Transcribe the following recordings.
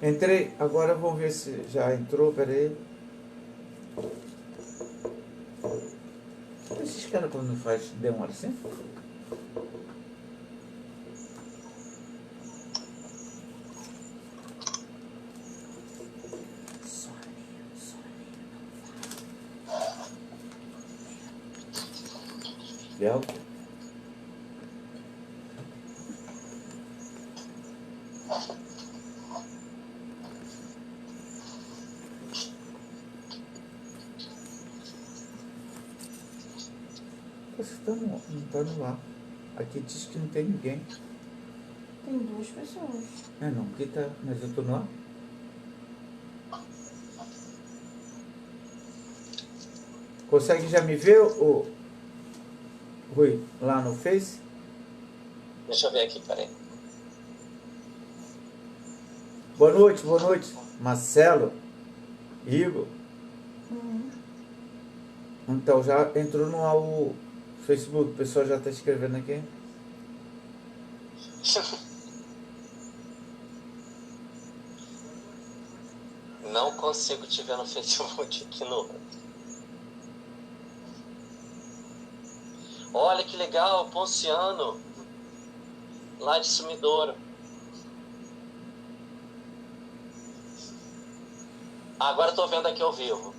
Entrei, agora vamos ver se já entrou, peraí. Esses caras quando faz demora assim? Léo? Você tá no, não tá no ar. Aqui diz que não tem ninguém. Tem duas pessoas. É não, aqui tá, mas eu tô no ar. Consegue já me ver, o Rui, lá no Face? Deixa eu ver aqui, peraí. Boa noite, Marcelo, Igor. Então já entrou no ar o Facebook, o pessoal já tá escrevendo aqui. Não consigo te ver no Facebook aqui no... Olha que legal, Ponciano, lá de Sumidouro. Agora eu tô vendo aqui ao vivo.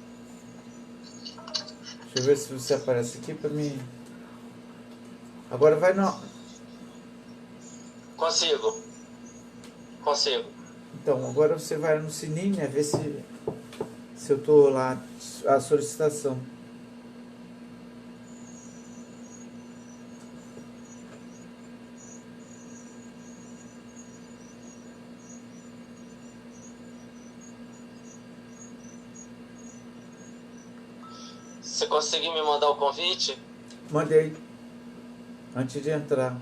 Deixa eu ver se você aparece aqui pra mim. Agora vai no... Consigo. Então, agora você vai no sininho, né? Ver se eu tô lá, a solicitação. Você conseguiu me mandar o convite? Mandei. Antes de entrar.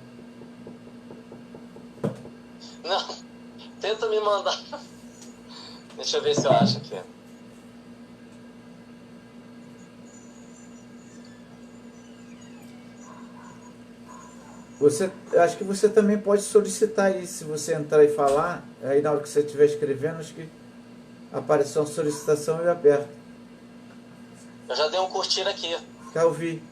Não, tenta me mandar. Deixa eu ver se eu acho aqui. Acho que você também pode solicitar isso, se você entrar e falar, aí na hora que você estiver escrevendo, acho que apareceu uma solicitação e eu aperto. Eu já dei um curtir aqui. Já ouvi.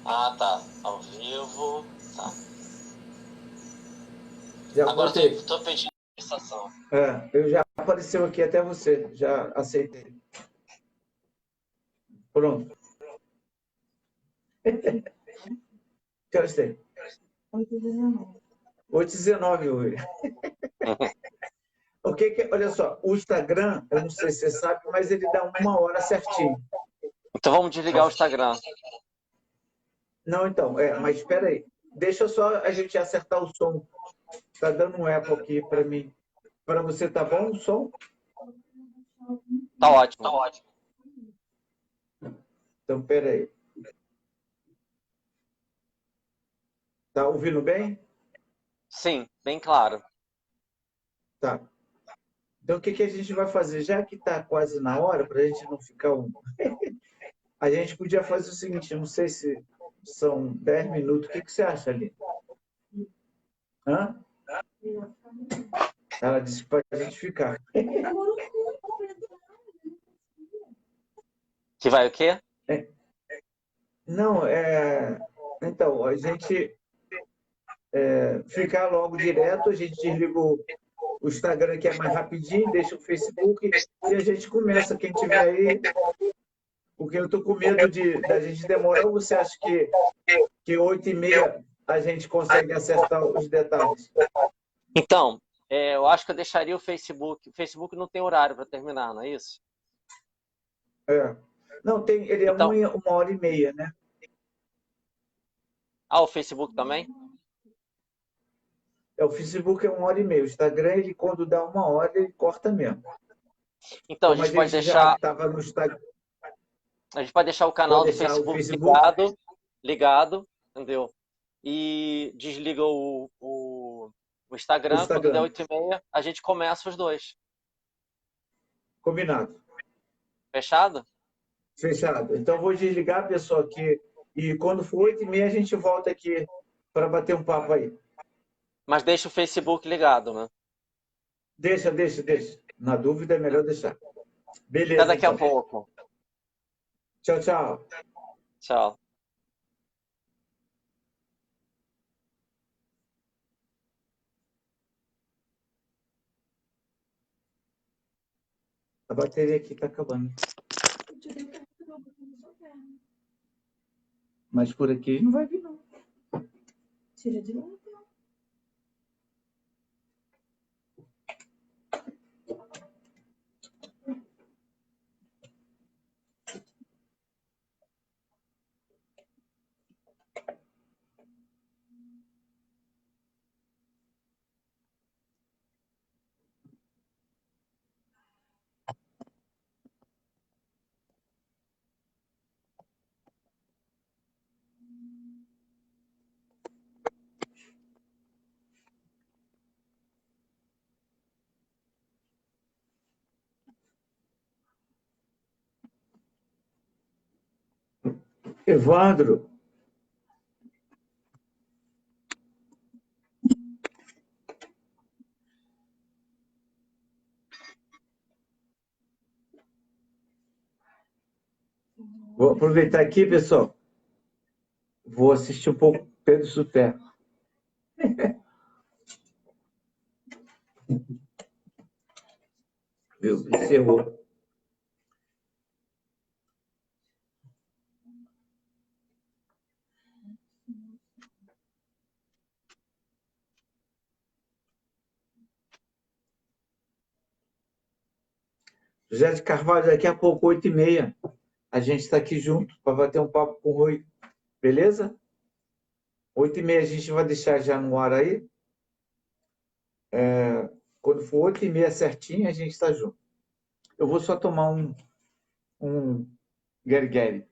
Ah, tá. Ao vivo. Tá. Já Agora botei. tô pedindo estação. Eu já apareceu aqui até você, já aceitei. Pronto. Que horas tem? 8h19. 8h19 hoje. Olha só, o Instagram, eu não sei se você sabe, mas ele dá 1 hora certinho. Então vamos desligar o Instagram. Não, então, mas espera aí. Deixa só a gente acertar o som. Tá dando um eco aqui para mim. Para você tá bom o som? Tá ótimo. Então, espera aí. Tá ouvindo bem? Sim, bem claro. Tá. Então, o que a gente vai fazer? Já que está quase na hora, para a gente não ficar a gente podia fazer o seguinte, eu não sei se são 10 minutos. O que você acha ali? Hã? Ela disse para a gente ficar. Que vai o quê? Não, então, a gente ficar logo direto, a gente desliga o Instagram, que é mais rapidinho, deixa o Facebook e a gente começa. Quem tiver aí, porque eu estou com medo da gente demorar, ou você acha que 8h30 a gente consegue acertar os detalhes? Então, eu acho que eu deixaria o Facebook. O Facebook não tem horário para terminar, não é isso? Não, ele é Então, 1h30, né? o Facebook também? O Facebook é 1h30. O Instagram, ele quando dá 1 hora, ele corta mesmo. Então, Como a gente já estava no Instagram, a gente pode deixar o canal pode do deixar o Facebook Facebook. ligado, entendeu? E desliga o Instagram, quando der 8h30, a gente começa os dois. Combinado. Fechado? Fechado. Então, vou desligar, pessoal, aqui. E quando for 8h30, a gente volta aqui para bater um papo aí. Mas deixa o Facebook ligado, né? Deixa. Na dúvida, é melhor deixar. Até Beleza, daqui a então. pouco. Tchau. Tchau. A bateria aqui está acabando. Eu tirei o carregador, botei na sua perna. Mas por aqui não vai vir, não. Tira de novo, então. Evandro, vou aproveitar aqui, pessoal. Vou assistir um pouco Pedro Suter. Viu? Encerrou. José de Carvalho, daqui a pouco, 8h30. A gente está aqui junto para bater um papo com o Rui. Beleza? 8h30 a gente vai deixar já no ar aí. Quando for 8h30 certinho, a gente está junto. Eu vou só tomar um guerguere.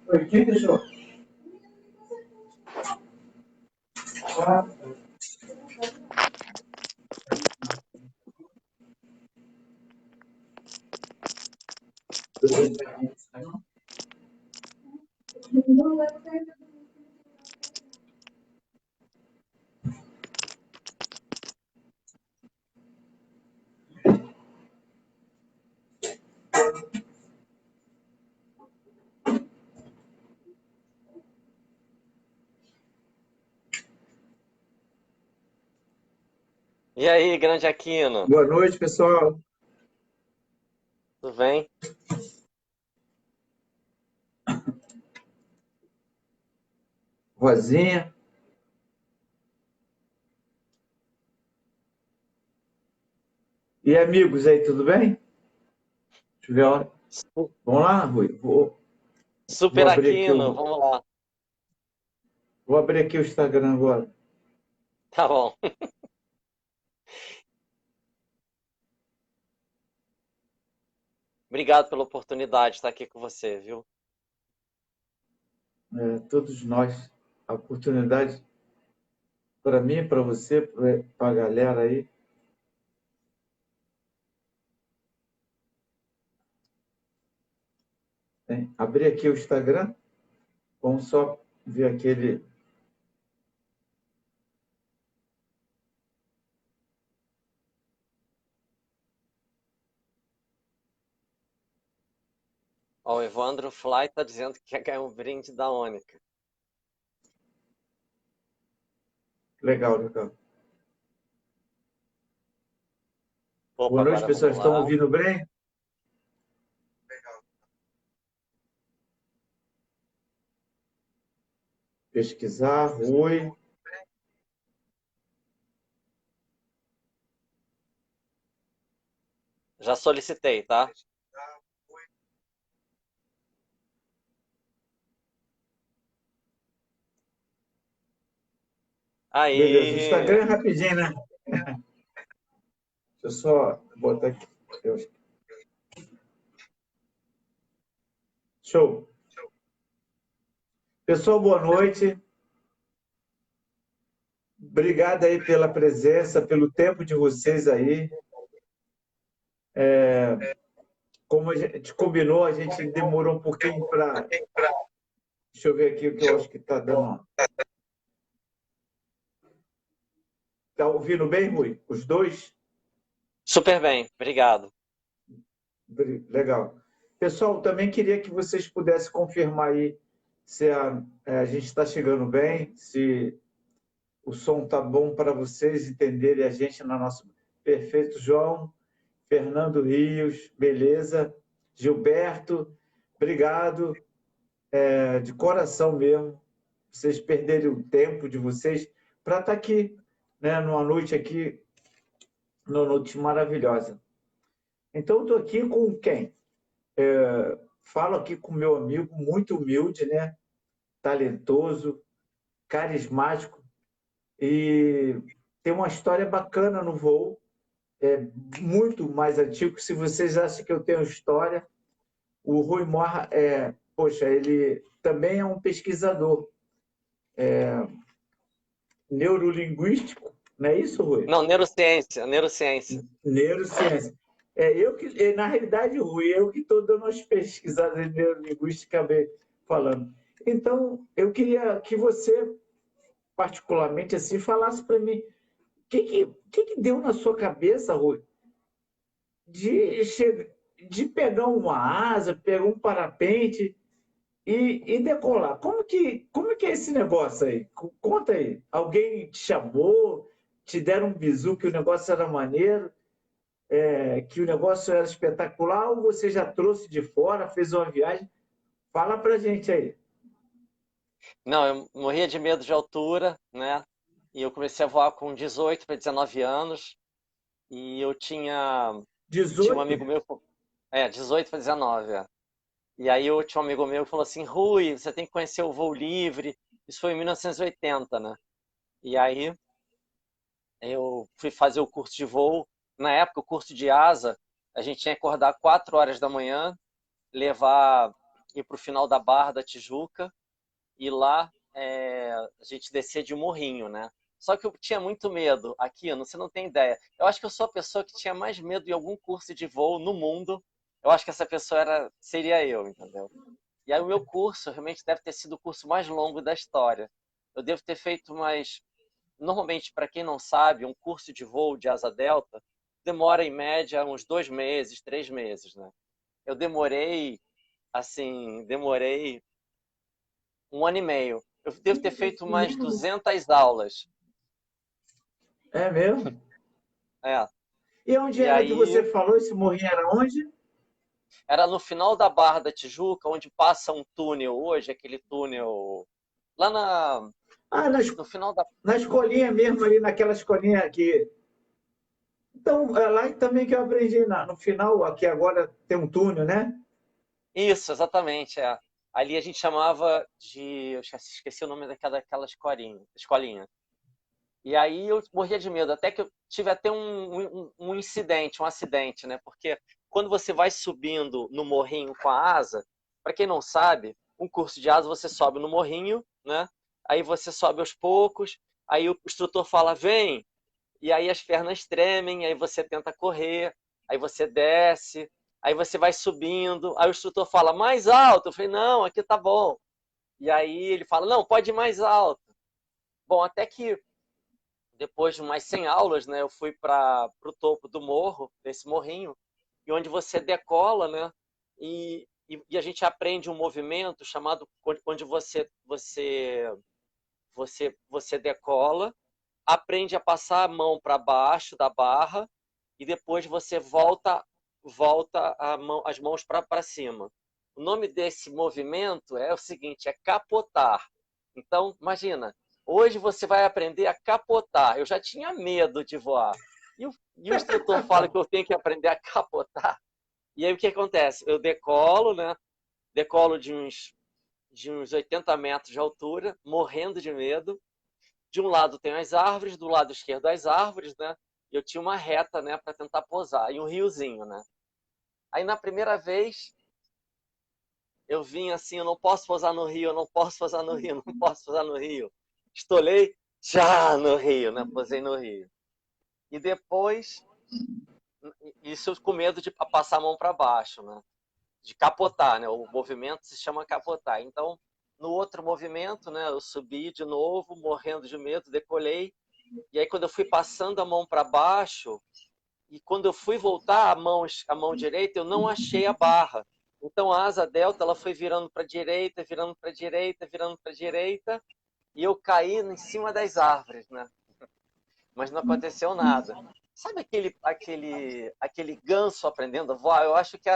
Oi, quem deixou? E aí, grande Aquino? Boa noite, pessoal. Tudo bem? Rosinha. E amigos aí, tudo bem? Deixa eu ver a hora. Vamos lá, Rui? Vou Super abrir aqui Aquino, vamos lá. vou abrir aqui o Instagram agora. Tá bom. Obrigado pela oportunidade de estar aqui com você, viu? Todos nós, a oportunidade para mim, para você, para a galera aí. Abrir aqui o Instagram. Vamos só ver aquele. Ó, o Evandro Fly tá dizendo que quer ganhar um brinde da Ônica. Legal, legal. Opa, Boa noite, agora pessoal. vamos Estão lá. ouvindo bem? Pesquisar, Rui. Já solicitei, tá? Beleza. O Instagram é Aí, rapidinho, né? Deixa eu só botar aqui. Show. Pessoal, boa noite. Obrigado aí pela presença, pelo tempo de vocês aí. Como a gente combinou, a gente demorou um pouquinho para. Deixa eu ver aqui o que eu acho que está dando. Está ouvindo bem, Rui? Os dois? super bem, obrigado. Legal. Pessoal, também queria que vocês pudessem confirmar aí se a gente está chegando bem, se o som está bom para vocês entenderem a gente na nossa. Perfeito, João. Fernando Rios, beleza. Gilberto, obrigado. De coração mesmo. Vocês perderem o tempo de vocês para estar aqui, né, numa noite aqui, numa noite maravilhosa. Então, estou aqui com quem? Falo aqui com meu amigo, muito humilde, né? Talentoso, carismático e tem uma história bacana no voo, muito mais antigo. Se vocês acham que eu tenho história, o Rui Morra, poxa, ele também é um pesquisador neurolinguístico, não é isso, Rui? Não, neurociência, neurociência. Neurociência. Na realidade, Rui, eu que estou dando umas pesquisadas em neurolinguística, acabei falando. Então, eu queria que você, particularmente assim, falasse para mim o que deu na sua cabeça, Rui, de chegar. de pegar uma asa, pegar um parapente e decolar. Como que é esse negócio aí? Conta aí. Alguém te chamou, te deram um bizu que o negócio era maneiro, que o negócio era espetacular, ou você já trouxe de fora, fez uma viagem? Fala pra gente aí. Não, eu morria de medo de altura, né? E eu comecei a voar com 18 para 19 anos. E eu tinha um 18? amigo meu, 18 para 19. É. E aí eu tinha um amigo meu que falou assim, Rui, você tem que conhecer o voo livre. Isso foi em 1980, né? E aí eu fui fazer o curso de voo. Na época, o curso de asa, a gente tinha que acordar 4 horas da manhã, ir para o final da Barra da Tijuca, e lá a gente descia de morrinho, né? Só que eu tinha muito medo aqui, você não tem ideia. Eu acho que eu sou a pessoa que tinha mais medo em algum curso de voo no mundo. Eu acho que essa pessoa seria eu, entendeu? E aí o meu curso realmente deve ter sido o curso mais longo da história. Eu devo ter feito mais... Normalmente, para quem não sabe, um curso de voo de asa delta demora em média uns 2 meses, 3 meses, né? Eu demorei 1 ano e meio. Eu devo ter feito umas 200 aulas. É mesmo? É. E onde E era que aí você falou? Esse morrinho era onde? era no final da Barra da Tijuca, onde passa um túnel hoje, aquele túnel lá Ah, no final da... na escolinha mesmo, ali naquela escolinha aqui. Então, é lá também que eu aprendi, no final, aqui agora tem um túnel, né? Isso, exatamente, é. Ali a gente chamava de... Eu esqueci o nome daquela escolinha. E aí eu morria de medo, até que eu tive até um incidente, um acidente, né? Porque quando você vai subindo no morrinho com a asa, para quem não sabe, um curso de asa você sobe no morrinho, né? Aí você sobe aos poucos, aí o instrutor fala, vem, e aí as pernas tremem, aí você tenta correr, aí você desce, aí você vai subindo, aí o instrutor fala, mais alto. Eu falei, não, aqui tá bom. E aí ele fala, não, pode ir mais alto. Bom, até que depois de umas 100 aulas, né, eu fui para o topo do morro, desse morrinho, e onde você decola, né, e a gente aprende um movimento chamado onde você decola, aprende a passar a mão para baixo da barra e depois você volta as mãos para cima. O nome desse movimento é o seguinte, é capotar. Então, imagina, hoje você vai aprender a capotar. Eu já tinha medo de voar. E o instrutor fala que eu tenho que aprender a capotar. E aí o que acontece? Eu decolo, né? Decolo de uns 80 metros de altura, morrendo de medo. De um lado tem as árvores, do lado esquerdo as árvores, né? E eu tinha uma reta, né, para tentar pousar, e um riozinho, né? Aí na primeira vez eu vim assim, eu não posso pousar no rio, eu não posso pousar no rio, não posso pousar no rio. Estolei já no rio, né? Posei no rio. E depois, isso com medo de passar a mão para baixo, né? De capotar, né? O movimento se chama capotar. Então, no outro movimento, né, eu subi de novo, morrendo de medo, decolei. E aí quando eu fui passando a mão para baixo, e quando eu fui voltar a mão direita, eu não achei a barra. Então a asa delta ela foi virando para a direita, virando para a direita, virando para a direita, e eu caí em cima das árvores, né? Mas não aconteceu nada. Sabe aquele ganso aprendendo a voar? Eu acho que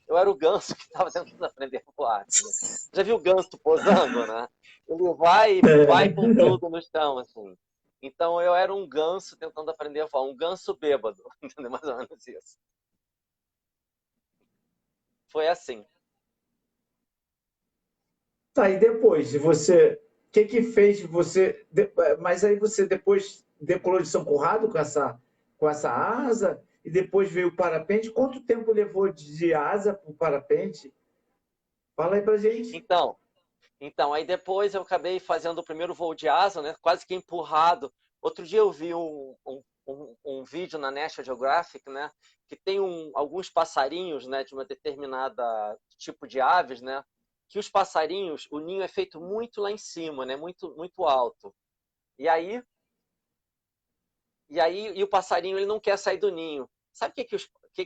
eu era o ganso que estava tentando aprender a voar. Entendeu? Já viu o ganso posando, né? Ele vai com tudo no chão, assim. Então eu era um ganso tentando aprender a voar, um ganso bêbado, entendeu? Mais ou menos isso. Foi assim. Tá, e depois, o que fez você, mas aí você depois decolou de São Conrado com essa asa, e depois veio o parapente, quanto tempo levou de asa para o parapente? Fala aí pra gente. Então, aí depois eu acabei fazendo o primeiro voo de asa, né? Quase que empurrado. Outro dia eu vi um vídeo na National Geographic, né? Que tem alguns passarinhos, né? De uma determinada tipo de aves, né? Que os passarinhos, o ninho é feito muito lá em cima, né? Muito, muito alto. E aí, o passarinho ele não quer sair do ninho. Sabe o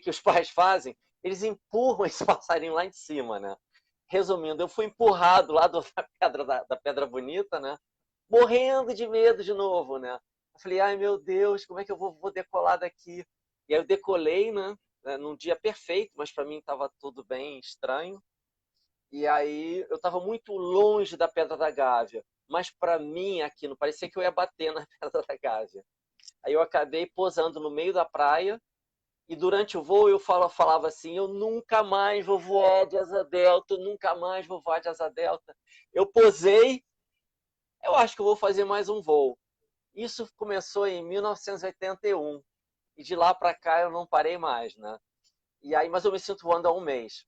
que os pais fazem? eles empurram esse passarinho lá em cima, né? Resumindo, eu fui empurrado lá da Pedra Bonita, né? Morrendo de medo de novo, né? Eu falei, ai meu Deus, como é que eu vou decolar daqui? E aí eu decolei, né? Num dia perfeito, mas para mim estava tudo bem estranho. E aí eu estava muito longe da Pedra da Gávea, mas para mim aquilo parecia que eu ia bater na Pedra da Gávea. Aí eu acabei posando no meio da praia e durante o voo eu falava assim, eu nunca mais vou voar de asa delta, eu nunca mais vou voar de asa delta. Eu posei, eu acho que eu vou fazer mais um voo. Isso começou em 1981 e de lá para cá eu não parei mais, né? E aí, mas eu me sinto voando há um mês.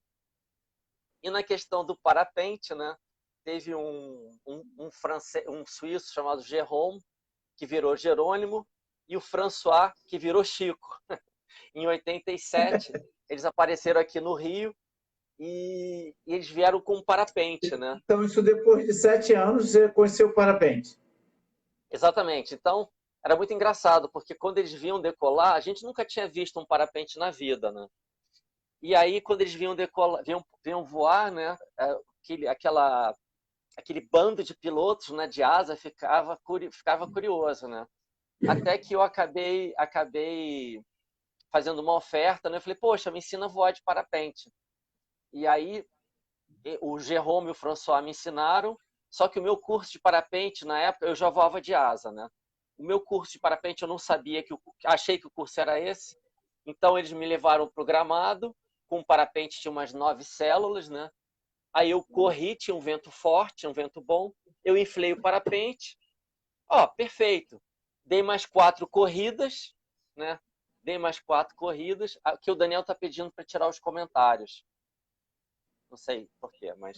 E na questão do parapente, né? Teve um suíço chamado Jérôme, que virou Jerônimo, e o François, que virou Chico. Em 87, eles apareceram aqui no Rio e eles vieram com um parapente, né? Então, isso depois de 7 anos, você conheceu o parapente. Exatamente. Então, era muito engraçado, porque quando eles vinham decolar, a gente nunca tinha visto um parapente na vida, né? E aí, quando eles vinham decolar, vinham voar, né? Aquele bando de pilotos, né, de asa ficava curioso, né? Até que eu acabei fazendo uma oferta, né? Eu falei, poxa, me ensina a voar de parapente. E aí o Jérôme e o François me ensinaram, só que o meu curso de parapente, na época, eu já voava de asa, né? O meu curso de parapente eu não sabia, achei que o curso era esse, então eles me levaram para o gramado, com o parapente tinha umas 9 células, né? Aí eu corri, tinha um vento forte, um vento bom, eu inflei o parapente, perfeito. Dei mais 4 corridas, né? Dei mais 4 corridas, que o Daniel está pedindo para tirar os comentários. Não sei por quê, mas...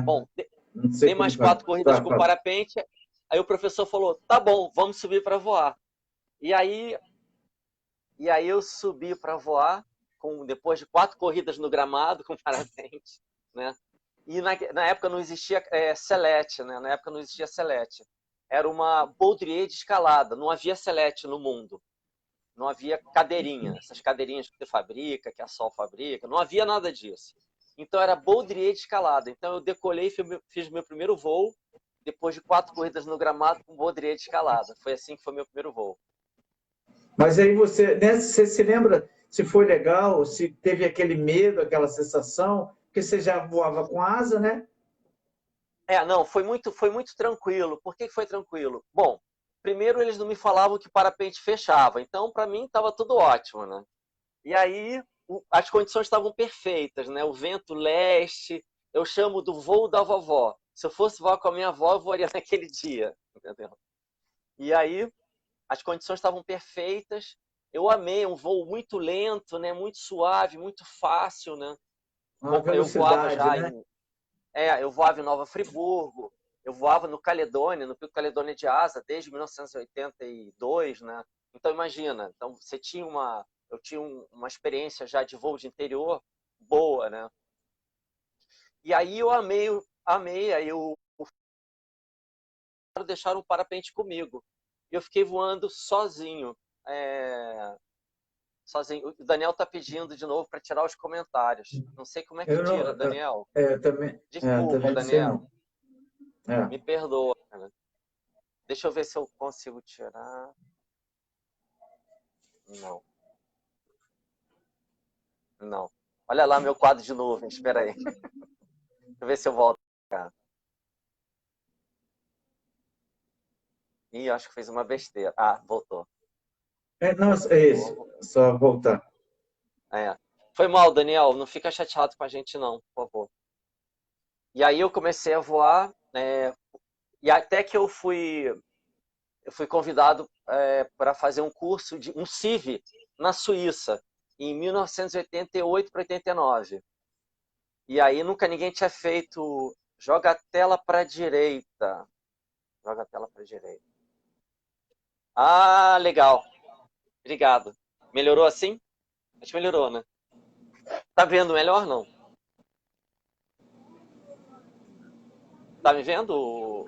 Bom, dei mais 4 corridas com parapente, aí o professor falou, tá bom, vamos subir para voar. E aí eu subi para voar, depois de 4 corridas no gramado com parapente, né? E na época não existia Celete, né? Na época não existia Celete. Era uma baudrier de escalada, não havia Celete no mundo. Não havia cadeirinha, essas cadeirinhas que você fabrica, que a Sol fabrica, não havia nada disso. Então era baudrier de escalada. Então eu decolei e fiz meu primeiro voo, depois de 4 corridas no gramado com baudrier de escalada. Foi assim que foi meu primeiro voo. Mas aí você se lembra se foi legal, se teve aquele medo, aquela sensação, porque você já voava com asa, né? Não, foi muito tranquilo. Por que foi tranquilo? Bom, primeiro eles não me falavam que o parapente fechava, então para mim estava tudo ótimo, né? E aí as condições estavam perfeitas, né? O vento leste, eu chamo do voo da vovó. Se eu fosse voar com a minha avó, eu voaria naquele dia, entendeu? E aí as condições estavam perfeitas. Eu amei um voo muito lento, né? Muito suave, muito fácil, né? Eu voava já né? eu voava em Nova Friburgo, eu voava no Caledônia, no Pico Caledônia de Asa, desde 1982, né? Então imagina, eu tinha uma experiência já de voo de interior boa, né? E aí eu amei, aí deixaram o parapente comigo. Eu fiquei voando sozinho. Sozinho. O Daniel tá pedindo de novo para tirar os comentários. Não sei como é que tira, Daniel. Desculpa, Daniel. Me perdoa, cara. Deixa eu ver se eu consigo tirar. Não. Olha lá meu quadro de nuvens. Espera aí. Deixa eu ver se eu volto. Ih, acho que fiz uma besteira. Voltou. Não, é isso. Só voltar. Foi mal, Daniel. Não fica chateado com a gente, não, por favor. E aí eu comecei a voar, e até que eu fui convidado para fazer um curso de um CIV na Suíça, em 1988 para 89. E aí nunca ninguém tinha feito. Joga a tela para a direita. Joga a tela para a direita. Legal. Obrigado. Melhorou assim? Acho que melhorou, né? Tá vendo melhor, não? Tá me vendo?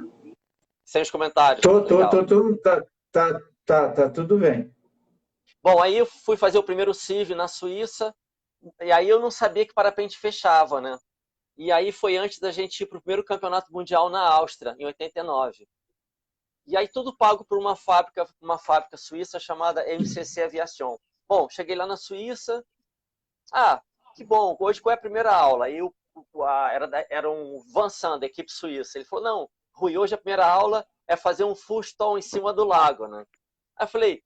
Sem os comentários. Tá tudo bem. Bom, aí eu fui fazer o primeiro CIV na Suíça, E aí eu não sabia que parapente fechava, né? E aí foi antes da gente ir para o primeiro campeonato mundial na Áustria, em 89. E aí tudo pago por uma fábrica suíça chamada MCC Aviation. Bom, cheguei lá na Suíça. Ah, que bom, hoje qual é a primeira aula? Aí era um Vansan, da equipe suíça. Ele falou, não, Rui, hoje a primeira aula é fazer um full stall em cima do lago, né? Aí eu falei,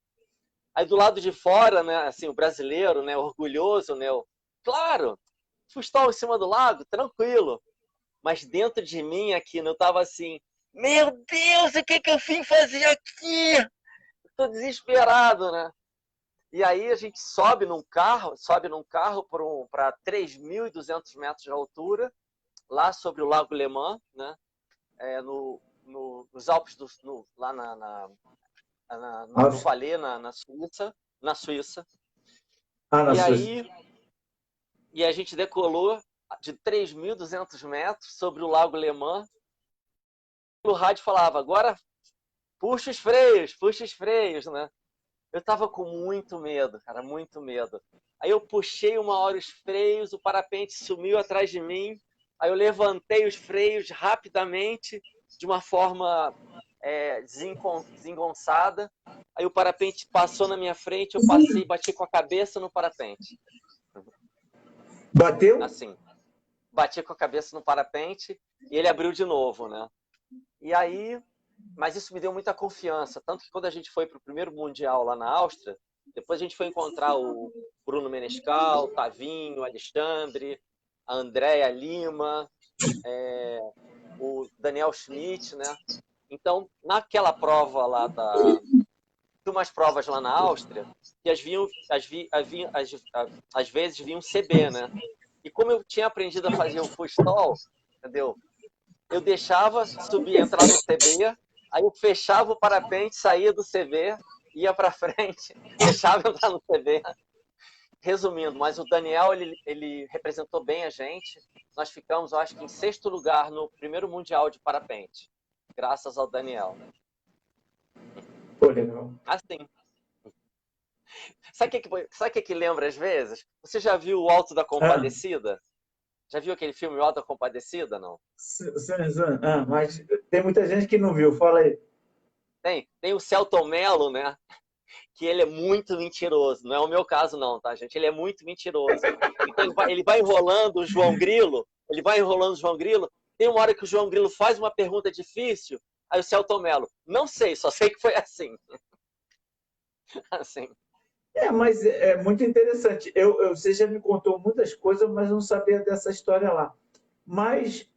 aí do lado de fora, né, assim, o brasileiro, né, orgulhoso, né, claro, full stall em cima do lago, tranquilo. Mas dentro de mim aqui, eu tava assim, meu Deus, o que eu vim fazer aqui? Tô desesperado, né? E aí a gente sobe num carro para 3.200 metros de altura, lá sobre o Lago Le Mans, né? Nos Alpes, lá no Valais, na Suíça. Na E Suíça. aí e a gente decolou de 3.200 metros sobre o Lago Le Mans. O rádio falava, agora puxa os freios, né? Eu tava com muito medo, cara, muito medo. Aí eu puxei uma hora os freios, o parapente sumiu atrás de mim, aí eu levantei os freios rapidamente, de uma forma desengonçada, aí o parapente passou na minha frente, eu passei e bati com a cabeça no parapente. Bateu? Assim, bati com a cabeça no parapente e ele abriu de novo, né? E aí, mas isso me deu muita confiança, tanto que quando a gente foi para o primeiro Mundial lá na Áustria, depois a gente foi encontrar o Bruno Menescal, o Tavinho, o Alexandre, a Andréa Lima, o Daniel Schmidt, né? Então, naquela prova lá tinha umas provas lá na Áustria que às vezes vinham CB, né? E como eu tinha aprendido a fazer o full stall, entendeu? Eu deixava subir, entrar no CB, aí eu fechava o parapente, saía do CB, ia para frente, deixava entrar no CB. Resumindo, mas o Daniel, ele representou bem a gente. Nós ficamos, eu acho que em 6º lugar no primeiro Mundial de Parapente, graças ao Daniel. Pô, legal. Assim. Sabe o que lembra às vezes? Você já viu o Alto da Compadecida? Já viu aquele filme O Alto da Compadecida, não? Mas tem muita gente que não viu, fala aí. Tem o Selton Mello, né? Que ele é muito mentiroso. Não é o meu caso, não, tá, gente? Ele é muito mentiroso. Então ele vai enrolando o João Grilo, Tem uma hora que o João Grilo faz uma pergunta difícil, aí o Selton Mello, não sei, só sei que foi assim. Assim. Mas é muito interessante. Você já me contou muitas coisas, mas não sabia dessa história lá. Mas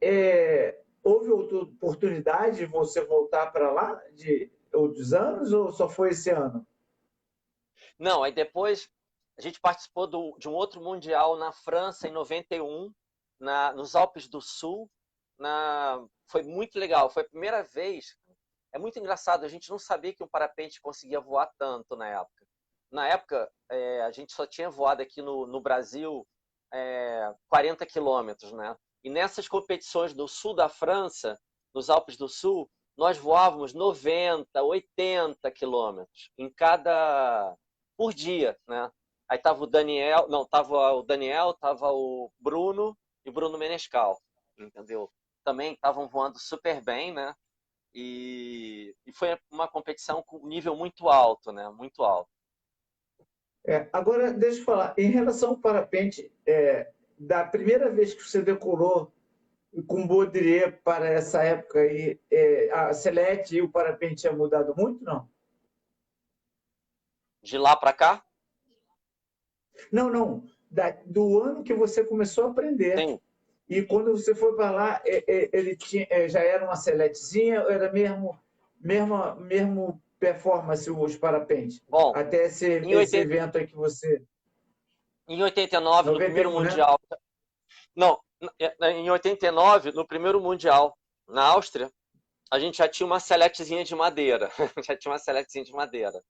houve outra oportunidade de você voltar para lá de outros anos ou só foi esse ano? Não, aí depois a gente participou de um outro Mundial na França em 91, nos Alpes do Sul. Foi muito legal, foi a primeira vez. É muito engraçado, a gente não sabia que um parapente conseguia voar tanto na época. Na época, a gente só tinha voado aqui no Brasil 40 quilômetros, né? E nessas competições do sul da França, nos Alpes do Sul, nós voávamos 90, 80 quilômetros por dia, né? Aí tava o Daniel, tava o Bruno e o Bruno Menescal, entendeu? Também estavam voando super bem, né? E foi uma competição com nível muito alto, né? Muito alto. Agora, deixa eu falar, em relação ao parapente, da primeira vez que você decolou com Baudrier para essa época aí, a Celeste e o parapente tinha mudado muito, não? De lá para cá? Não. Do ano que você começou a aprender. Sim. E quando você foi para lá, ele já era uma Selectezinha, era mesmo performance os parapentes? Bom, até esse evento aí que você... Em 89, 91, no primeiro né? Mundial. Não, em 89, no primeiro Mundial, na Áustria, a gente já tinha uma Selectezinha de madeira. Já tinha uma Selectezinha de madeira.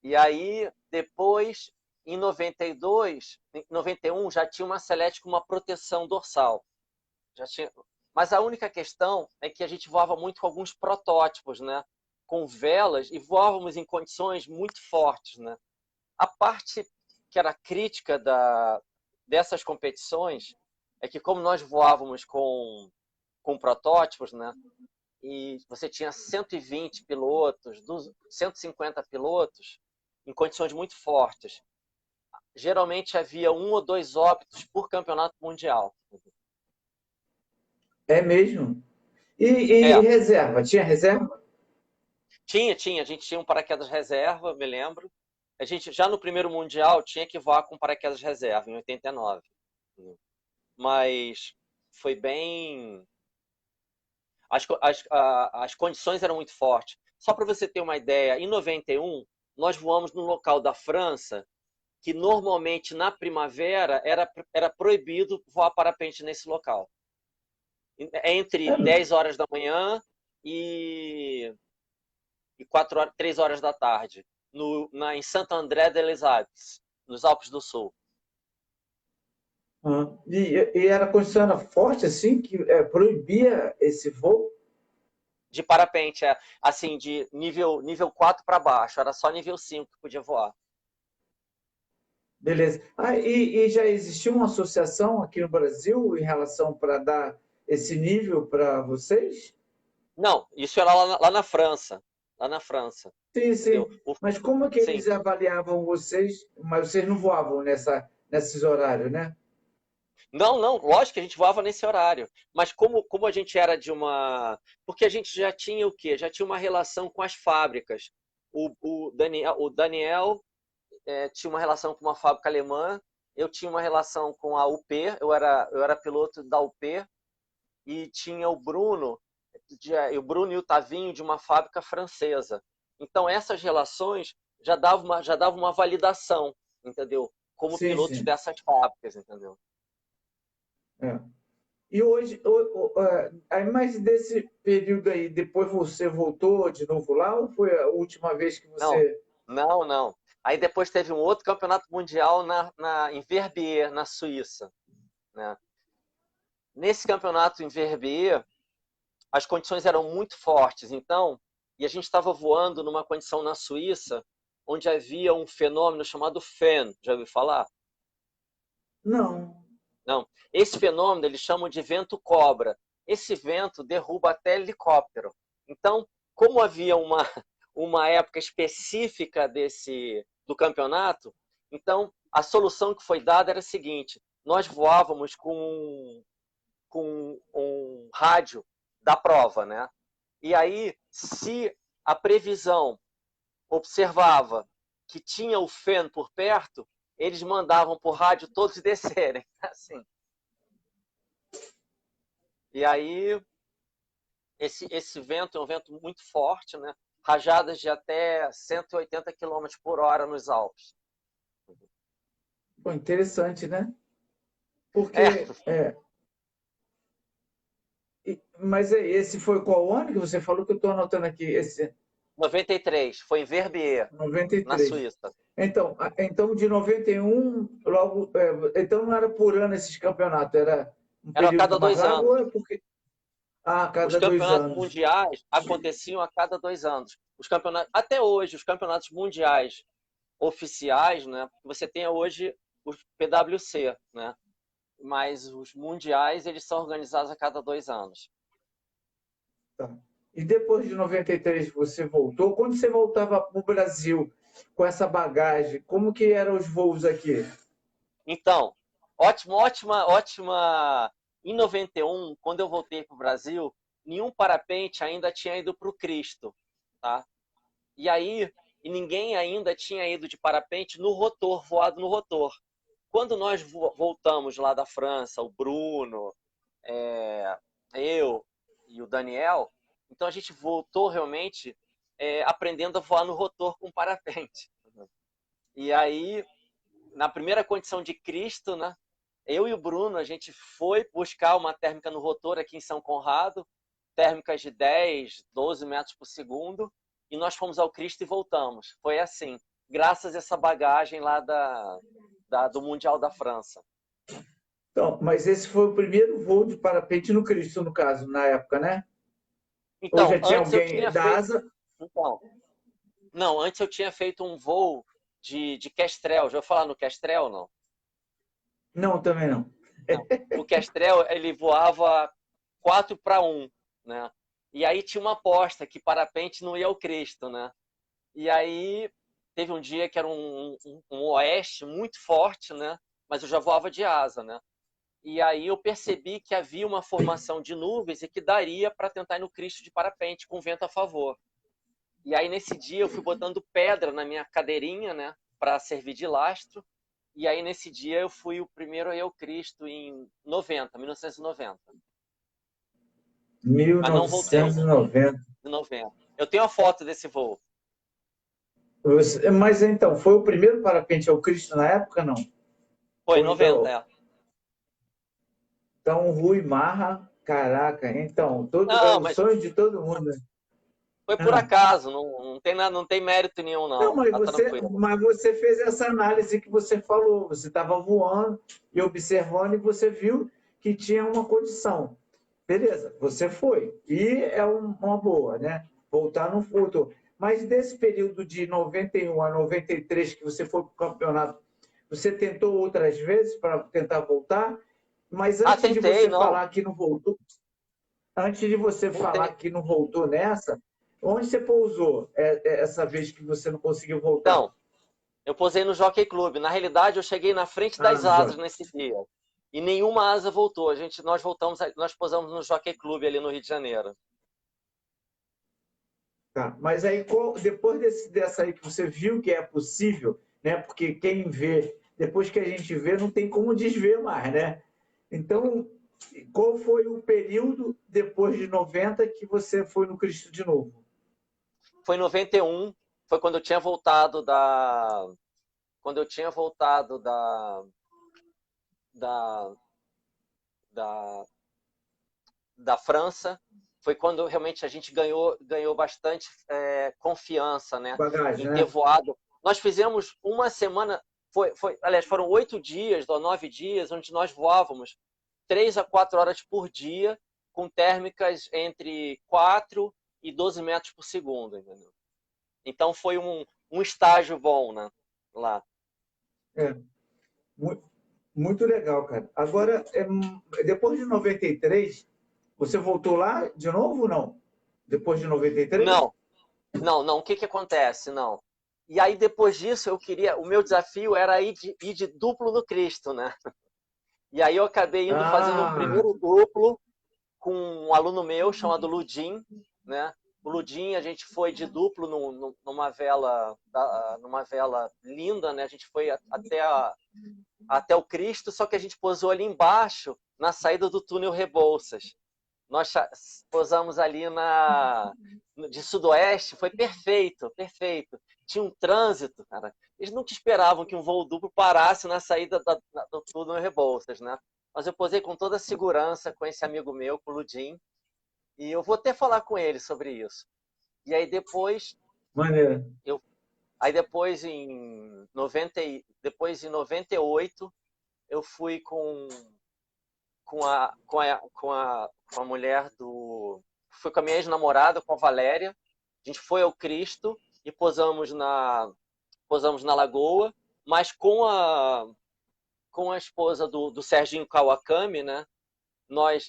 E aí, depois, em 92, em 91, já tinha uma Select com uma proteção dorsal. Já tinha... Mas a única questão é que a gente voava muito com alguns protótipos, né? Com velas, e voávamos em condições muito fortes, né? A parte que era crítica dessas competições é que, como nós voávamos com protótipos, né? E você tinha 120 pilotos, 150 pilotos, em condições muito fortes. Geralmente havia 1 ou 2 óbitos por campeonato mundial. É mesmo? E É, reserva? Tinha reserva? tinha. A gente tinha um paraquedas reserva, me lembro. A gente, já no primeiro mundial, tinha que voar com paraquedas reserva, em 89. Mas foi bem... As condições eram muito fortes. Só para você ter uma ideia, em 91, nós voamos no local da França, que normalmente na primavera era proibido voar parapente nesse local. Entre É, 10 horas da manhã e 3 horas da tarde, em Saint-André-des-Alpes, nos Alpes do Sul. e era condição era forte assim, que proibia esse voo? De parapente, assim, de nível 4 para baixo, era só nível 5 que podia voar. Beleza. E já existia uma associação aqui no Brasil em relação para dar esse nível para vocês? Não, isso era lá na França. Lá na França, Sim, entendeu? sim. Mas como é que Sim. eles avaliavam vocês? Mas vocês não voavam nesses horários, né? Não, lógico que a gente voava nesse horário. Mas como a gente era de uma... Porque a gente já tinha o quê? Já tinha uma relação com as fábricas. O Daniel tinha uma relação com uma fábrica alemã, eu tinha uma relação com a UP, eu era piloto da UP, e tinha o Bruno e o Tavinho de uma fábrica francesa. Então essas relações já davam uma validação, entendeu? Como Sim, pilotos sim. dessas fábricas, entendeu? É. E hoje, aí, mas desse período aí, depois você voltou de novo lá ou foi a última vez que Não, você... não. Aí depois teve um outro campeonato mundial em Verbier, na Suíça, né? Nesse campeonato em Verbier, as condições eram muito fortes, então, e a gente estava voando numa condição na Suíça, onde havia um fenômeno chamado FEN, já ouviu falar? Não. Não. Esse fenômeno eles chamam de vento cobra. Esse vento derruba até helicóptero. Então, como havia uma época específica do campeonato, então a solução que foi dada era a seguinte: nós voávamos com um rádio da prova, né? E aí, se a previsão observava que tinha o FEN por perto, eles mandavam por rádio todos descerem, assim. E aí, esse vento é um vento muito forte, né? Rajadas de até 180 km por hora nos Alpes. Pô, interessante, né? É, Porque... mas esse foi qual ano que você falou que eu estou anotando aqui? Esse 93, foi em Verbier, na 93. Suíça. Então de 91, logo. Então não era por ano esses campeonatos, era um Era a período cada mais 2 largo anos. ou é porque. Ah, a Os cada 2 campeonatos anos. mundiais aconteciam a cada 2 anos. Até hoje, os campeonatos mundiais oficiais, né? Você tem hoje o PWC, né? Mas os mundiais eles são organizados a cada 2 anos. Tá. E depois de 93 você voltou. Quando você voltava para o Brasil com essa bagagem, como que eram os voos aqui? Então, ótima. Em 91, quando eu voltei para o Brasil, nenhum parapente ainda tinha ido para o Cristo, tá? E ninguém ainda tinha ido de parapente no rotor, voado no rotor. Quando nós voltamos lá da França, o Bruno, eu e o Daniel, então a gente voltou realmente aprendendo a voar no rotor com parapente. E aí, na primeira condição de Cristo, né, eu e o Bruno, a gente foi buscar uma térmica no rotor aqui em São Conrado, térmicas de 10, 12 metros por segundo, e nós fomos ao Cristo e voltamos. Foi assim, graças a essa bagagem lá do Mundial da França. Então, mas esse foi o primeiro voo de parapente no Cristo, no caso, na época, né? Ou Então, já tinha antes eu alguém tinha da feito. asa? Então, não, antes eu tinha feito um voo de Kestrel. Já vou falar no Kestrel, não? Não, também não. Não. O Kestrel, ele voava 4-1, né? E aí tinha uma aposta que parapente não ia ao Cristo, né? E aí teve um dia que era um oeste muito forte, né? Mas eu já voava de asa, né? E aí eu percebi que havia uma formação de nuvens e que daria para tentar ir no Cristo de parapente com vento a favor. E aí nesse dia eu fui botando pedra na minha cadeirinha, né? Para servir de lastro. E aí nesse dia eu fui o primeiro a ir ao Cristo em 1990. Mas não voltei 1990. em 90. Eu tenho a foto desse voo. Mas então, foi o primeiro parapente ao Cristo na época, não? Foi em Ou ainda... 90, é. Então, Rui Marra, caraca, então, é Não, o mas sonho de todo mundo, né? foi por Ah. acaso, não tem nada, não tem mérito nenhum, Não, não. Tá tranquilo. mas você fez essa análise que você falou. Você estava voando e observando e você viu que tinha uma condição. Beleza, você foi. E é uma boa, né? Voltar no futuro. Mas desse período de 91 a 93 que você foi para o campeonato, você tentou outras vezes para tentar voltar? Mas antes de Tentei, você não. falar que não voltou, antes de você falar Tentei. que não voltou nessa, onde você pousou essa vez que você não conseguiu voltar? Então, eu posei no Jockey Club. Na realidade, eu cheguei na frente Ah, das no asas Jockey. nesse dia. E nenhuma asa voltou. Nós posamos no Jockey Club ali no Rio de Janeiro. Tá. Mas aí, depois dessa aí que você viu que é possível, né? Porque quem vê, depois que a gente vê, não tem como desver mais, né? Então, qual foi o período depois de 90 que você foi no Cristo de novo? Foi em 91, foi quando eu tinha voltado da, da, da França. Foi quando realmente a gente ganhou bastante confiança, né, Bagagem, em ter né? voado. Nós fizemos uma semana, aliás, foram 8 dias ou 9 dias, onde nós voávamos 3 a 4 horas por dia, com térmicas entre 4 e 12 metros por segundo, entendeu? Então foi um estágio bom, né, lá. É. Muito, muito legal, cara. Agora, depois de 93, você voltou lá de novo ou não? Depois de 93? Não, não. O que acontece? Não. E aí, depois disso, o meu desafio era ir de duplo no Cristo, né? E aí eu acabei indo fazendo um Ah, primeiro duplo com um aluno meu chamado Ludim, né? O Ludim, a gente foi de duplo numa vela linda, né? A gente foi até o Cristo, só que a gente posou ali embaixo, na saída do túnel Rebouças. Nós posamos ali de sudoeste, foi perfeito, perfeito. Tinha um trânsito, cara. Eles nunca esperavam que um voo duplo parasse na saída do túnel Rebouças, né? Mas eu posei com toda a segurança com esse amigo meu, com o Ludim, e eu vou até falar com ele sobre isso. E aí depois, maneiro. depois em 98, eu fui com a mulher do. Fui com a minha ex-namorada, com a Valéria. A gente foi ao Cristo e posamos na Lagoa, mas com a esposa do Serginho Kawakami, né?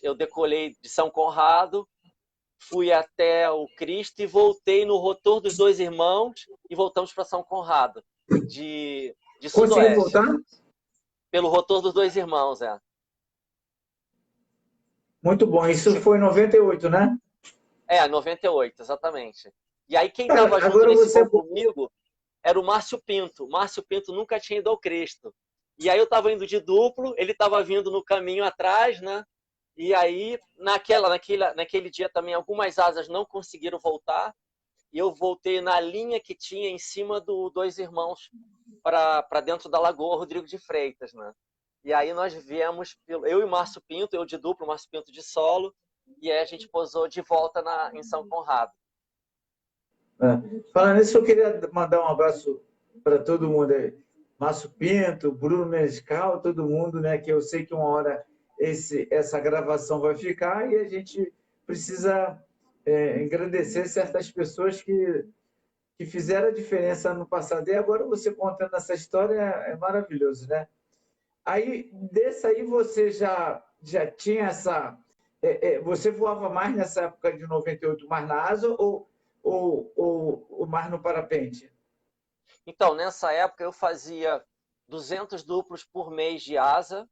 Eu decolei de São Conrado, fui até o Cristo e voltei no rotor dos Dois Irmãos e voltamos para São Conrado, de Conseguiu sudoeste, voltar? pelo rotor dos Dois Irmãos, é. Muito bom. Isso foi em 98, né? 98, exatamente. E aí quem Cara, estava junto agora nesse você. voo comigo era o Márcio Pinto. O Márcio Pinto nunca tinha ido ao Cristo. E aí eu estava indo de duplo, ele estava vindo no caminho atrás, né? E aí, naquele dia também, algumas asas não conseguiram voltar. E eu voltei na linha que tinha em cima do Dois Irmãos para dentro da Lagoa Rodrigo de Freitas, né? E aí nós viemos, eu e o Márcio Pinto, eu de duplo, o Márcio Pinto de solo, e aí a gente posou de volta em São Conrado. Falando nisso, eu queria mandar um abraço para todo mundo aí. Márcio Pinto, Bruno Menescal, todo mundo, né? Que eu sei que uma hora essa gravação vai ficar e a gente precisa engrandecer certas pessoas que fizeram a diferença no passado. E agora você contando essa história é maravilhoso, né? Aí, desse aí, você já tinha essa... você voava mais nessa época de 98 mais na asa ou mais no parapente? Então, nessa época, eu fazia 200 duplos por mês de asa,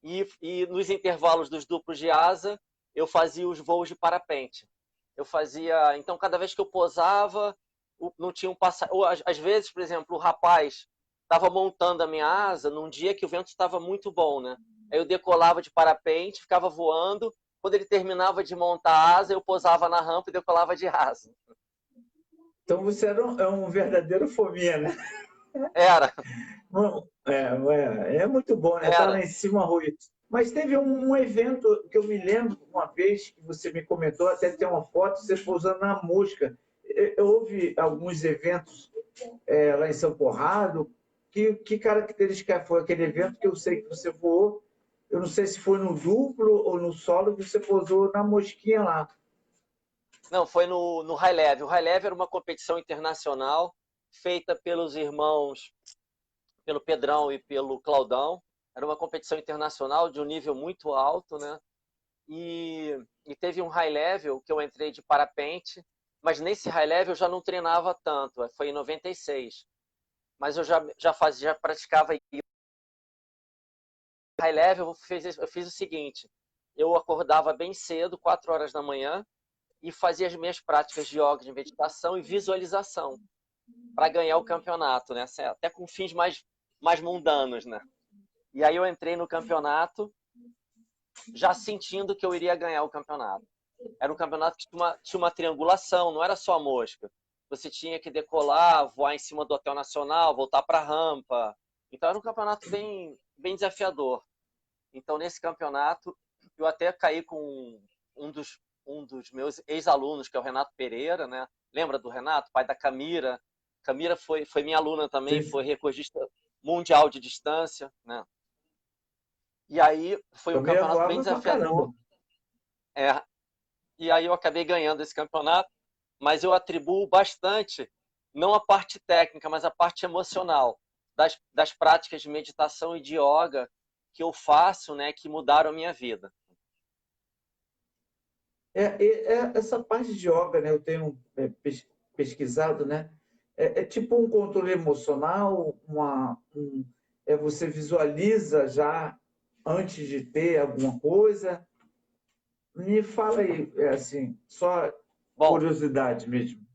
e nos intervalos dos duplos de asa, eu fazia os voos de parapente. Eu fazia... Então, cada vez que eu posava, não tinha um passageiro... Às vezes, por exemplo, o rapaz estava montando a minha asa num dia que o vento estava muito bom, né? Aí eu decolava de parapente, ficava voando. Quando ele terminava de montar a asa, eu posava na rampa e decolava de asa. Então, você era um verdadeiro fominha, né? Era, Bom, é muito bom, né? Estar lá era. em cima, Rui. Mas teve um evento que eu me lembro uma vez que você me comentou, até tem uma foto, você pousando na mosca. Houve alguns eventos lá em São Conrado. Que característica foi aquele evento que eu sei que você voou? Eu não sei se foi no duplo ou no solo que você pousou na mosquinha lá. Não, foi no High Level. O High Level era uma competição internacional feita pelos irmãos, pelo Pedrão e pelo Claudão. Era uma competição internacional de um nível muito alto, né? E teve um High Level que eu entrei de parapente, mas nesse High Level eu já não treinava tanto, foi em 96. Mas eu já praticava High Level. Eu fiz o seguinte: eu acordava bem cedo, 4 horas da manhã, e fazia as minhas práticas de yoga, de meditação e visualização para ganhar o campeonato, né? Até com fins mais mundanos, né? E aí eu entrei no campeonato já sentindo que eu iria ganhar o campeonato. Era um campeonato que tinha uma triangulação, não era só a mosca. Você tinha que decolar, voar em cima do Hotel Nacional, voltar para a rampa. Então era um campeonato bem desafiador. Então nesse campeonato eu até caí com um dos meus ex-alunos, que é o Renato Pereira, né? Lembra do Renato, pai da Camira? Camira foi minha aluna também, foi recordista mundial de distância, né? E aí foi um Também campeonato bem voava pra desafiador. caramba. É, e aí eu acabei ganhando esse campeonato, mas eu atribuo bastante, não a parte técnica, mas a parte emocional das práticas de meditação e de yoga que eu faço, né, que mudaram a minha vida. Essa parte de yoga, né, eu tenho pesquisado, né? É tipo um controle emocional, você visualiza já antes de ter alguma coisa. Me fala aí, assim, só Bom, curiosidade mesmo.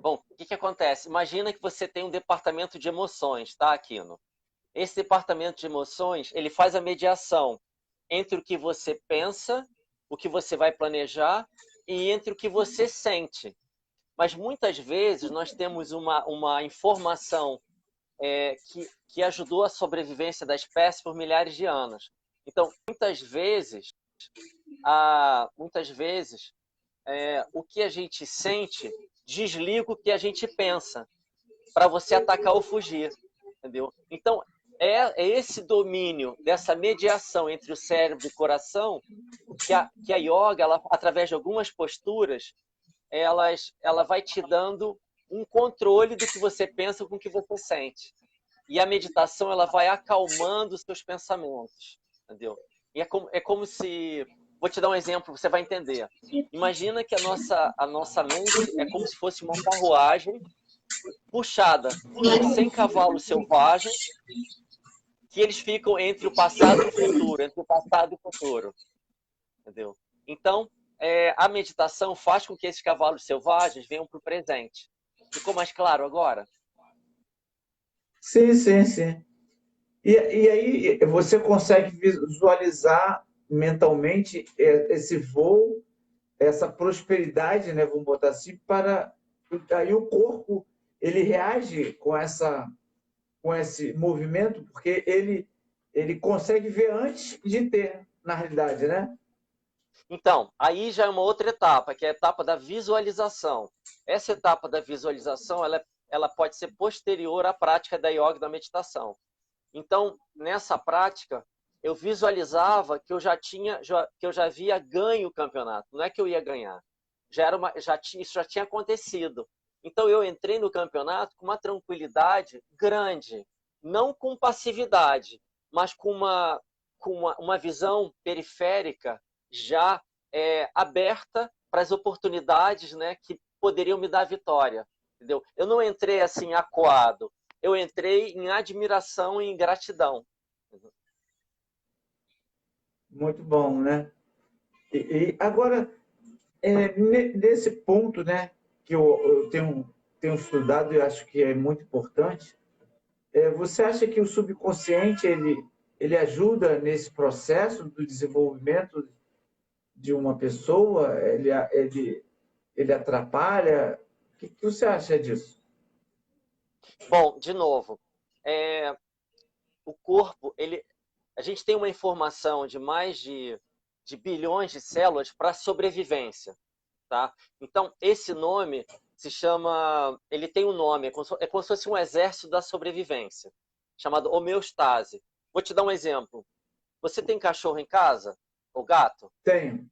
o que acontece? Imagina que você tem um departamento de emoções, tá, Aquino? Esse departamento de emoções, ele faz a mediação entre o que você pensa, o que você vai planejar e entre o que você sente. Mas muitas vezes nós temos uma informação que ajudou a sobrevivência da espécie por milhares de anos. Então, muitas vezes, o que a gente sente desliga o que a gente pensa para você atacar ou fugir, entendeu? Então, é esse domínio dessa mediação entre o cérebro e o coração que a yoga, através de algumas posturas, ela vai te dando um controle do que você pensa com o que você sente. E a meditação, ela vai acalmando os seus pensamentos, entendeu? E é como se... Vou te dar um exemplo, você vai entender. Imagina que a nossa mente é como se fosse uma carruagem puxada por 100 cavalos selvagens, que eles ficam entre o passado e o futuro, entre o passado e o futuro, entendeu? Então, a meditação faz com que esses cavalos selvagens venham para o presente. Ficou mais claro agora? Sim, sim, sim. E aí você consegue visualizar mentalmente esse voo, essa prosperidade, né, vamos botar assim, para aí o corpo ele reage com esse movimento porque ele consegue ver antes de ter, na realidade, né? Então, aí já é uma outra etapa, que é a etapa da visualização. Essa etapa da visualização, ela pode ser posterior à prática da yoga e da meditação. Então, nessa prática, eu visualizava que eu já havia ganho o campeonato. Não é que eu ia ganhar. Isso já tinha acontecido. Então, eu entrei no campeonato com uma tranquilidade grande, não com passividade, mas com uma visão periférica já aberta para as oportunidades, né, que poderiam me dar a vitória. Entendeu? Eu não entrei assim acuado, eu entrei em admiração e em gratidão. Muito bom, né? E agora, nesse ponto, né, que eu tenho estudado e acho que é muito importante, você acha que o subconsciente ele ajuda nesse processo do desenvolvimento de uma pessoa? Ele atrapalha? O que você acha disso? Bom, de novo, o corpo, a gente tem uma informação de mais de bilhões de células para sobrevivência, tá? Então, esse nome se chama, ele tem um nome, é como se fosse um exército da sobrevivência, chamado homeostase. Vou te dar um exemplo. Você tem cachorro em casa? Ou gato? Tenho.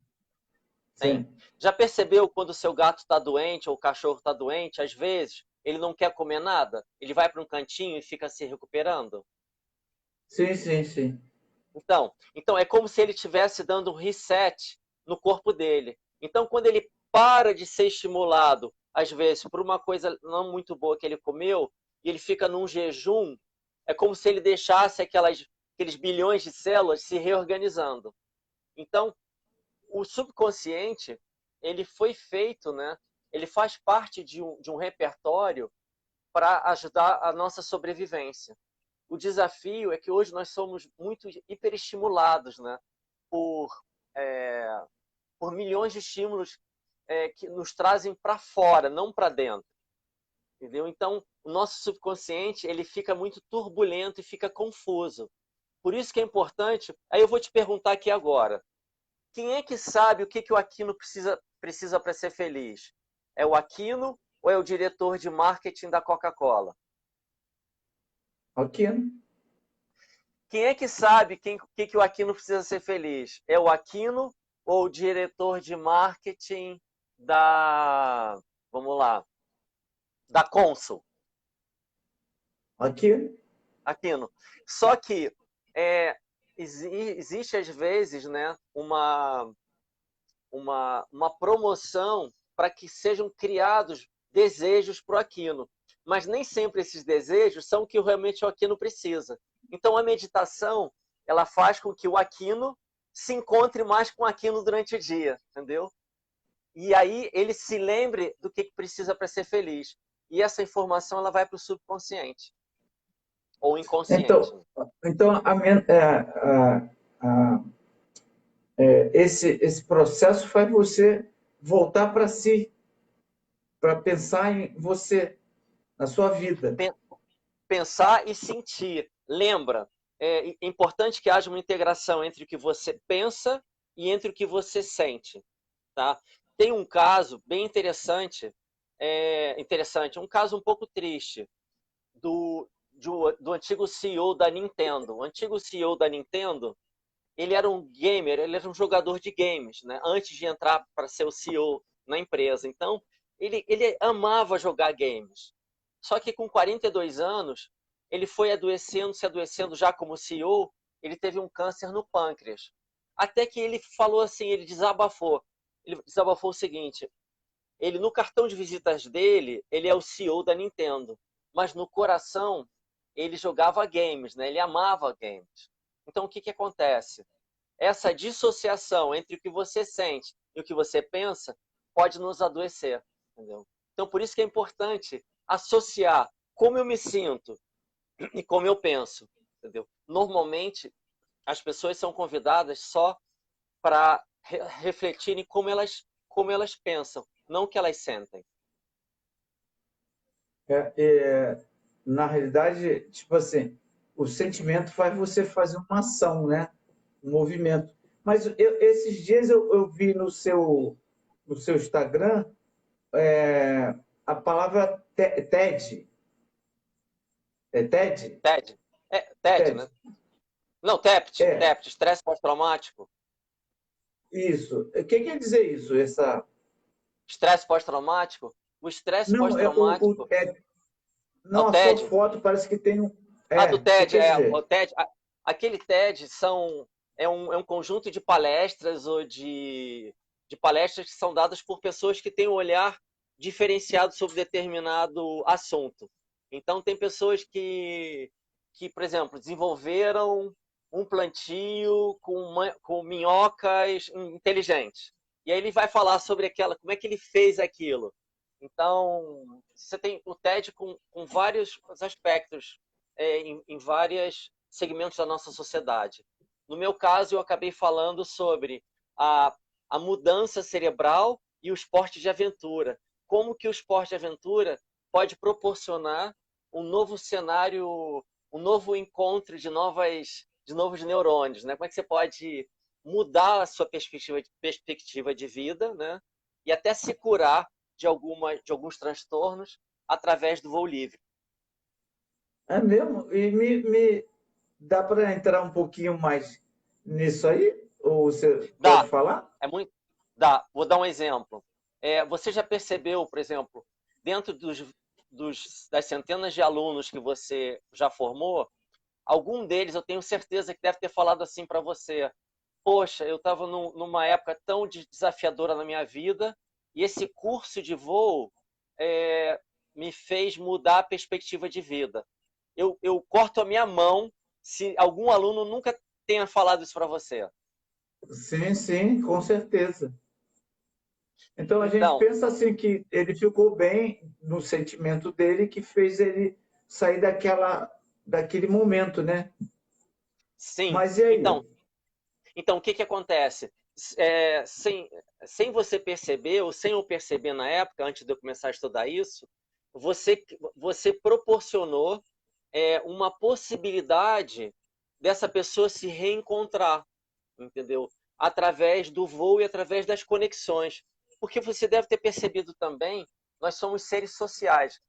Tem. Sim. Já percebeu quando o seu gato está doente ou o cachorro está doente, às vezes ele não quer comer nada? Ele vai para um cantinho e fica se recuperando? Sim, sim, sim. Então é como se ele estivesse dando um reset no corpo dele. Então, quando ele para de ser estimulado, às vezes, por uma coisa não muito boa que ele comeu, e ele fica num jejum, é como se ele deixasse aqueles bilhões de células se reorganizando. Então, o subconsciente, ele foi feito, né? Ele faz parte de um repertório para ajudar a nossa sobrevivência. O desafio é que hoje nós somos muito hiperestimulados, né? Por, por milhões de estímulos que nos trazem para fora, não para dentro. Entendeu? Então, o nosso subconsciente ele fica muito turbulento e fica confuso. Por isso que é importante. Aí eu vou te perguntar aqui agora. Quem é que sabe o que o Aquino precisa para ser feliz? É o Aquino ou é o diretor de marketing da Coca-Cola? Ok. Quem é que sabe o que o Aquino precisa ser feliz? É o Aquino ou o diretor de marketing vamos lá, da Consul? Ok. Aquino. Só que existe às vezes, né, uma promoção para que sejam criados desejos para o Aquino. Mas nem sempre esses desejos são o que realmente o Aquino precisa. Então, a meditação ela faz com que o Aquino se encontre mais com o Aquino durante o dia, entendeu? E aí ele se lembre do que precisa para ser feliz. E essa informação ela vai para o subconsciente ou inconsciente. Então a, esse processo faz você voltar para si, para pensar em você, na sua vida. Pensar e sentir. Lembra, é importante que haja uma integração entre o que você pensa e entre o que você sente. Tá? Tem um caso bem interessante, um caso um pouco triste, do antigo CEO da Nintendo. O antigo CEO da Nintendo, ele era um gamer, ele era um jogador de games, né? Antes de entrar para ser o CEO na empresa. Então, ele amava jogar games. Só que com 42 anos, ele foi se adoecendo já como CEO, ele teve um câncer no pâncreas. Até que ele falou assim, ele desabafou. Ele desabafou o seguinte, ele no cartão de visitas dele, ele é o CEO da Nintendo, mas no coração ele jogava games, né? Ele amava games. Então o que acontece? Essa dissociação entre o que você sente e o que você pensa pode nos adoecer, entendeu? Então por isso que é importante associar como eu me sinto e como eu penso, entendeu? Normalmente as pessoas são convidadas só para refletirem como elas pensam, não o que elas sentem. Na realidade, tipo assim, o sentimento faz você fazer uma ação, né? Um movimento. Mas esses dias eu vi no seu Instagram a palavra TED. É TED? TED. TED, TED. né? Não, TEPT, É, estresse pós-traumático. isso. O que quer dizer isso? Estresse pós-traumático? O estresse Não, pós-traumático é, é o não, a sua TED. foto parece que tem um. Do O que TED, quer o dizer? TED. Aquele TED é um conjunto de palestras ou de palestras que são dadas por pessoas que têm um olhar diferenciado sobre determinado assunto. Então, tem pessoas por exemplo, desenvolveram um plantio com minhocas inteligentes. E aí ele vai falar sobre como é que ele fez aquilo. Então, você tem o TED com vários aspectos, em vários segmentos da nossa sociedade. No meu caso, eu acabei falando sobre a mudança cerebral e o esporte de aventura. Como que o esporte de aventura pode proporcionar um novo cenário, um novo encontro de novos neurônios, né? Como é que você pode mudar a sua perspectiva de vida, né? E até se curar de alguns transtornos através do voo livre. É mesmo? E me dá para entrar um pouquinho mais nisso aí? Ou você pode Dá, falar? é muito. Dá. Vou dar um exemplo. Você já percebeu, por exemplo, dentro das centenas de alunos que você já formou, algum deles eu tenho certeza que deve ter falado assim para você: poxa, eu estava numa época tão desafiadora na minha vida e esse curso de voo me fez mudar a perspectiva de vida. Eu corto a minha mão se algum aluno nunca tenha falado isso para você. Sim, sim, com certeza. Então a gente Então, pensa assim que ele ficou bem no sentimento dele que fez ele sair daquele momento, né? sim. Mas e aí? Então, o que que acontece? É, sem você perceber, ou sem eu perceber na época, antes de eu começar a estudar isso, você proporcionou uma possibilidade dessa pessoa se reencontrar, entendeu? Através do voo e através das conexões. Porque você deve ter percebido também, nós somos seres sociais.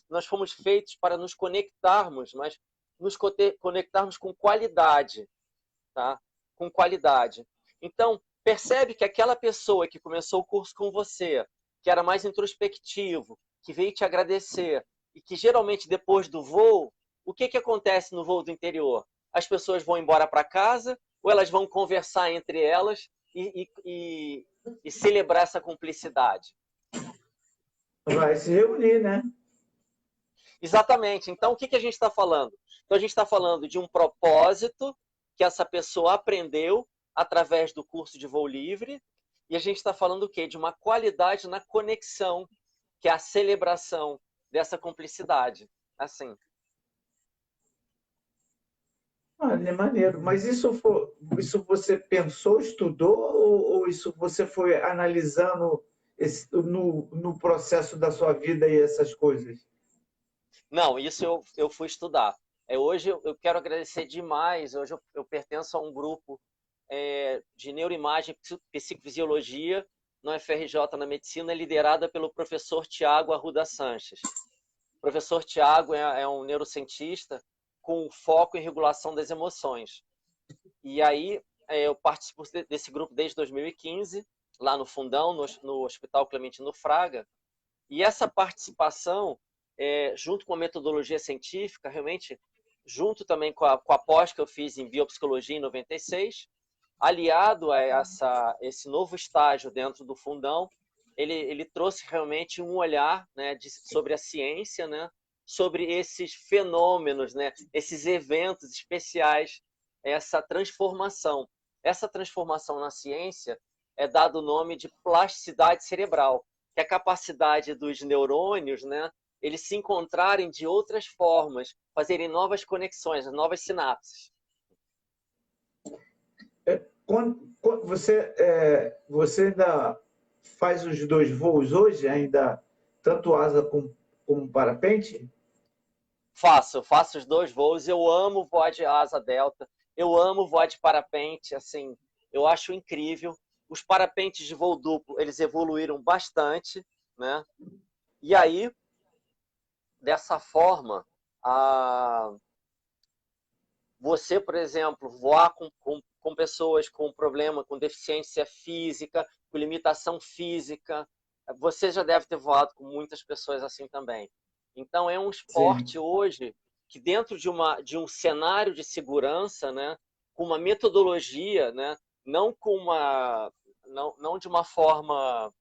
Nós fomos feitos para nos conectarmos, mas conectarmos com qualidade, tá? Com qualidade. Então, percebe que aquela pessoa que começou o curso com você, que era mais introspectivo, que veio te agradecer, e que geralmente depois do voo, o que acontece no voo do interior? As pessoas vão embora para casa ou elas vão conversar entre elas e celebrar essa cumplicidade? Vai se reunir, né? Exatamente. Então, o que a gente está falando? Então, a gente está falando de um propósito que essa pessoa aprendeu através do curso de voo livre, e a gente está falando o quê? De uma qualidade na conexão, que é a celebração dessa cumplicidade. Assim. Ah, é maneiro. Mas isso você pensou, estudou, ou isso você foi analisando no processo da sua vida e essas coisas? Não, isso eu fui estudar. Hoje eu quero agradecer demais. Hoje eu pertenço a um grupo de neuroimagem e psicofisiologia no FRJ na medicina, liderada pelo professor Tiago Arruda Sanches. O professor Tiago é um neurocientista com foco em regulação das emoções. E aí eu participo desse grupo desde 2015, lá no Fundão, no Hospital Clementino Fraga. E essa participação, junto com a metodologia científica, realmente, junto também com a pós que eu fiz em biopsicologia em 96, aliado a esse novo estágio dentro do Fundão, ele trouxe realmente um olhar, né, sobre a ciência, né, sobre esses fenômenos, né, esses eventos especiais, essa transformação. Essa transformação na ciência é dado o nome de plasticidade cerebral, que é a capacidade dos neurônios, né, eles se encontrarem de outras formas, fazerem novas conexões, novas sinapses. Você ainda faz os dois voos hoje, ainda tanto asa como parapente? Faço os dois voos. Eu amo voar de asa delta. Eu amo voar de parapente. Assim, eu acho incrível. Os parapentes de voo duplo, eles evoluíram bastante, né? E aí, dessa forma, você, por exemplo, voar com pessoas com problema, com deficiência física, com limitação física, você já deve ter voado com muitas pessoas assim também. Então, é um Sim. esporte hoje que dentro de um cenário de segurança, né, com uma metodologia, né, não não de uma forma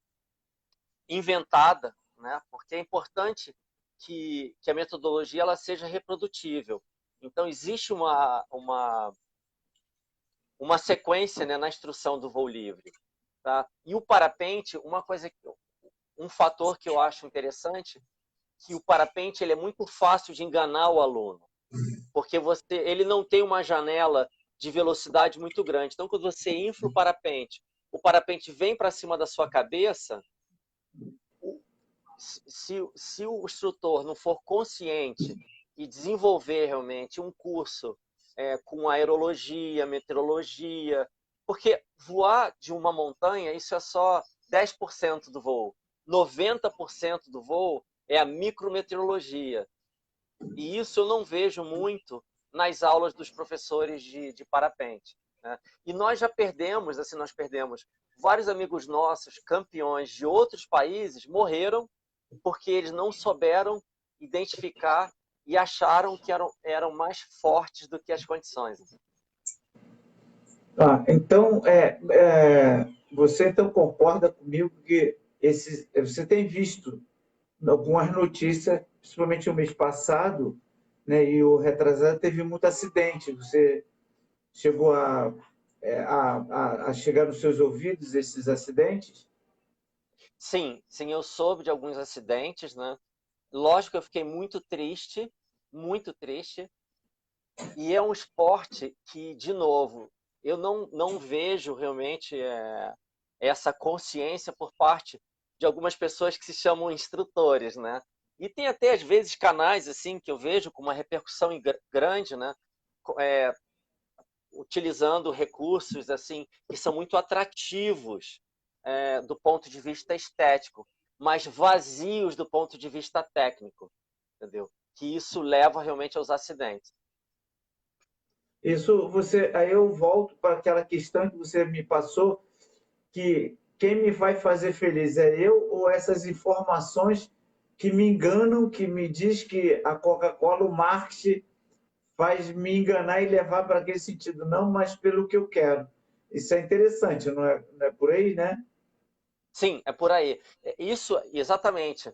inventada, né, porque é importante que a metodologia ela seja reprodutível. Então, existe uma sequência, né, na instrução do voo livre. Tá? E o parapente, um fator que eu acho interessante, que o parapente ele é muito fácil de enganar o aluno, porque ele não tem uma janela de velocidade muito grande. Então, quando você infla o parapente vem para cima da sua cabeça, se o instrutor não for consciente e desenvolver realmente um curso com aerologia, meteorologia, porque voar de uma montanha, isso é só 10% do voo. 90% do voo é a micrometeorologia. E isso eu não vejo muito nas aulas dos professores de parapente. Né? E nós já perdemos, assim, vários amigos nossos, campeões de outros países, morreram porque eles não souberam identificar e acharam que eram mais fortes do que as condições. Então, você então concorda comigo que você tem visto algumas notícias, principalmente o mês passado, né, e o retrasado, teve muito acidente. Você chegou a chegar nos seus ouvidos esses acidentes? Sim, eu soube de alguns acidentes, né? Lógico que eu fiquei muito triste, e é um esporte que, de novo, eu não vejo realmente essa consciência por parte de algumas pessoas que se chamam instrutores, né? E tem até, às vezes, canais assim que eu vejo com uma repercussão grande, né? Utilizando recursos assim que são muito atrativos do ponto de vista estético, mas vazios do ponto de vista técnico, entendeu? Que isso leva realmente aos acidentes. Aí eu volto para aquela questão que você me passou, que quem me vai fazer feliz é eu ou essas informações que me enganam, que me diz que a Coca-Cola, o marketing faz me enganar e levar para aquele sentido, não, mas pelo que eu quero. Isso é interessante, não é por aí, né? Sim, é por aí. Isso, exatamente.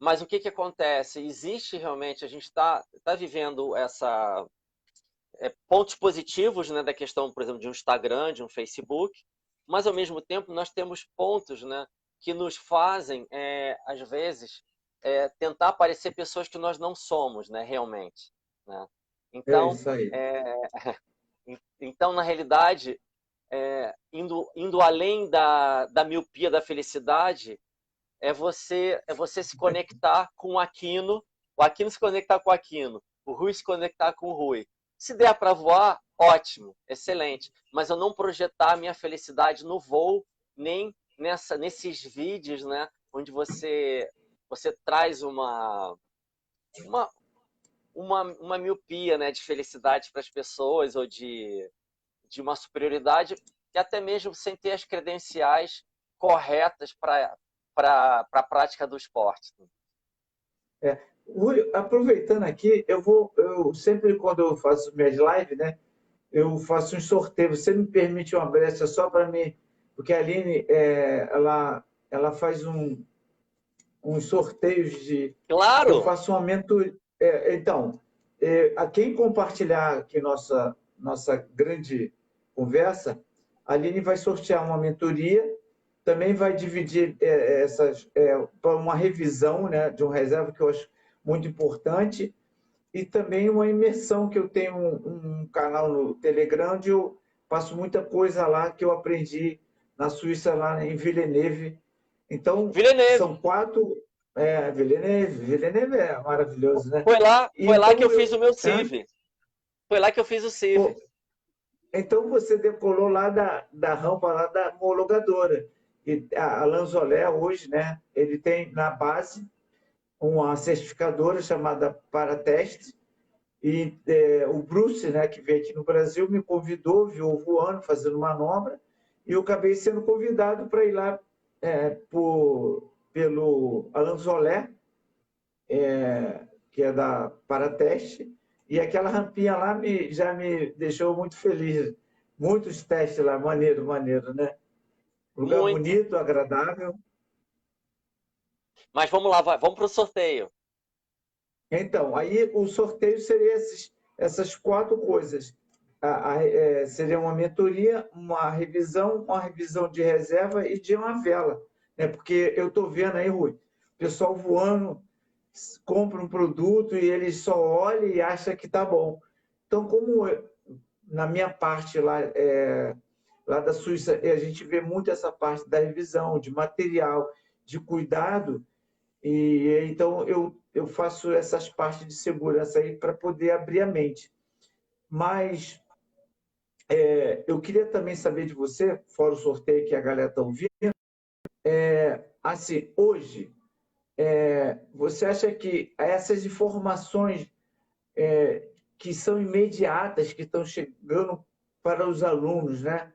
Mas o que acontece? Existe realmente, a gente tá vivendo pontos positivos, né, da questão, por exemplo, de um Instagram, de um Facebook, mas ao mesmo tempo nós temos pontos, né, que nos fazem, às vezes, tentar parecer pessoas que nós não somos, né, realmente. Né? É Então, isso aí. na realidade, indo além da miopia da felicidade, você se conectar com o Aquino se conectar com o Aquino, o Rui se conectar com o Rui. Se der para voar, ótimo, excelente. Mas eu não projetar a minha felicidade no voo, nem nesses vídeos, né, onde você traz uma miopia, né, de felicidade para as pessoas ou de uma superioridade, e até mesmo sem ter as credenciais corretas para a prática do esporte. Rui, aproveitando aqui, eu sempre quando eu faço minhas lives, né, eu faço um sorteio. Você me permite uma brecha só para mim, porque a Aline, ela faz uns sorteios que eu Claro! faço uma mentoria. Então, a quem compartilhar aqui nossa grande conversa, a Aline vai sortear uma mentoria, também vai dividir para uma revisão, né, de um reserva que eu acho muito importante, e também uma imersão, que eu tenho um canal no Telegram, onde eu faço muita coisa lá que eu aprendi na Suíça, lá em Villeneuve. Então, Villeneuve! são 4. Villeneuve é maravilhoso, né? Foi lá que Então, eu fiz o meu Hã? CIV. Foi lá que eu fiz o CIV. Pô, então você decolou lá da rampa lá da homologadora. E a Lanzolé hoje, né? Ele tem na base uma certificadora chamada Parateste. E o Bruce, né, que veio aqui no Brasil, me convidou, viu voando, fazendo manobra, e eu acabei sendo convidado para ir lá pelo Alan Zolé, que é da Parateste, E aquela rampinha lá já me deixou muito feliz. Muitos testes lá, maneiro, maneiro, né? Lugar Muito. bonito, agradável. Mas vamos lá, vamos para o sorteio. Então, aí o sorteio seria essas quatro coisas. Seria uma mentoria, uma revisão de reserva e de uma vela. Né? Porque eu estou vendo aí, Rui, o pessoal voando, compra um produto e ele só olha e acha que está bom. Então, na minha parte lá da Suíça, a gente vê muito essa parte da revisão, de material, de cuidado, e então eu faço essas partes de segurança aí para poder abrir a mente. Mas eu queria também saber de você, fora o sorteio que a galera está ouvindo, assim, hoje, você acha que essas informações que são imediatas, que estão chegando para os alunos, né?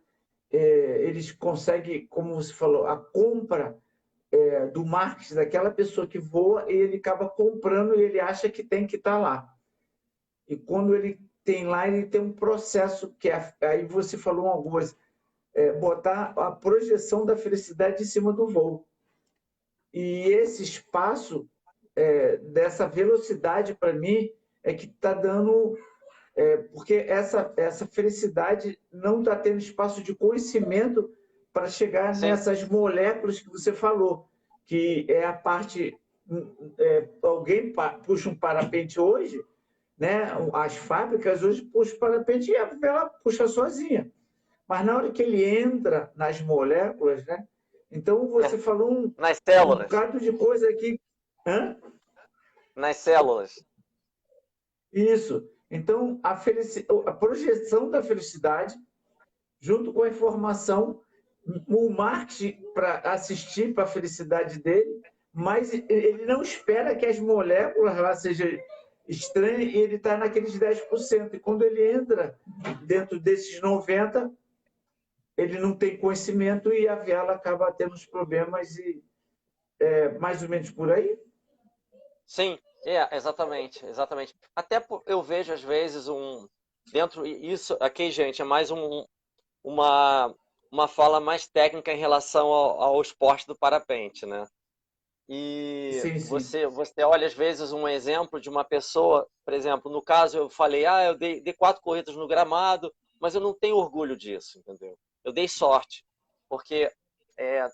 Eles conseguem, como você falou, a compra do marketing daquela pessoa que voa, e ele acaba comprando e ele acha que tem que estar lá. E quando ele tem lá, ele tem um processo que aí você falou algumas, botar a projeção da felicidade em cima do voo. E esse espaço dessa velocidade, para mim, é que está dando... porque essa felicidade não está tendo espaço de conhecimento para chegar Sim. nessas moléculas que você falou, que é a parte... alguém puxa um parapente hoje, né? As fábricas hoje puxam o parapente e a vela puxa sozinha. Mas na hora que ele entra nas moléculas, né? Então você falou Nas um células. bocado de coisa aqui. Hã? Nas células. Isso. Então, a projeção da felicidade, junto com a informação, o marketing para assistir para a felicidade dele, mas ele não espera que as moléculas lá sejam estranhas e ele está naqueles 10%. E quando ele entra dentro desses 90%, ele não tem conhecimento e a vela acaba tendo os problemas e mais ou menos por aí. Sim, exatamente, exatamente. Até eu vejo às vezes dentro isso aqui, gente, é mais uma fala mais técnica em relação ao esporte do parapente, né? E Sim, sim. você olha às vezes um exemplo de uma pessoa, por exemplo, no caso eu falei, eu dei 4 corridas no gramado, mas eu não tenho orgulho disso, entendeu? Eu dei sorte, porque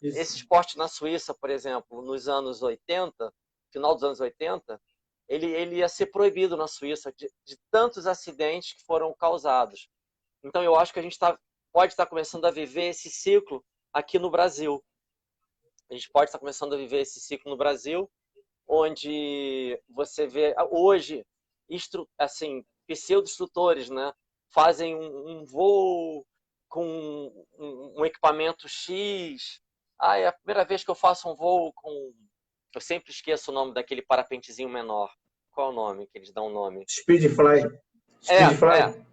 esse esporte na Suíça, por exemplo, nos anos 80, final dos anos 80, ele ia ser proibido na Suíça de tantos acidentes que foram causados. Então eu acho que a gente pode estar começando a viver esse ciclo aqui no Brasil. A gente pode estar começando a viver esse ciclo no Brasil, onde você vê hoje, assim, pseudo-instrutores, né, fazem um voo com um equipamento X. É a primeira vez que eu faço um voo com... Eu sempre esqueço o nome daquele parapentezinho menor. Qual é o nome que eles dão o nome? Speedfly. Speedfly.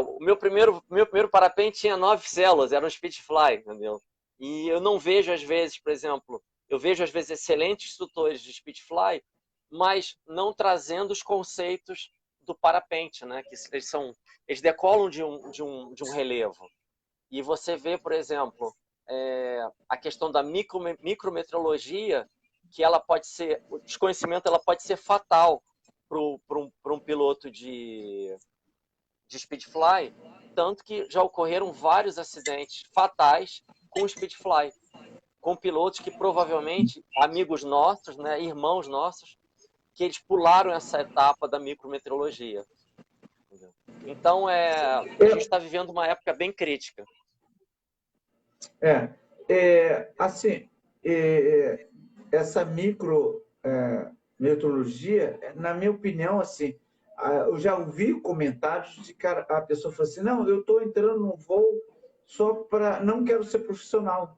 O meu primeiro parapente tinha 9 células, era um Speedfly, entendeu? E eu não vejo, às vezes, por exemplo, eu vejo, às vezes, excelentes instrutores de Speedfly, mas não trazendo os conceitos do parapente, né? Que eles decolam de um relevo. E você vê, por exemplo, a questão da micrometrologia, que ela pode ser, o desconhecimento ela pode ser fatal para um piloto de Speedfly, tanto que já ocorreram vários acidentes fatais com Speedfly, com pilotos que provavelmente, amigos nossos, né, irmãos nossos, que eles pularam essa etapa da micrometeorologia. Então, a gente está vivendo uma época bem crítica. Assim, essa micrometeorologia, na minha opinião, assim, eu já ouvi comentários de a pessoa falou assim, não, eu estou entrando no voo só para... não quero ser profissional.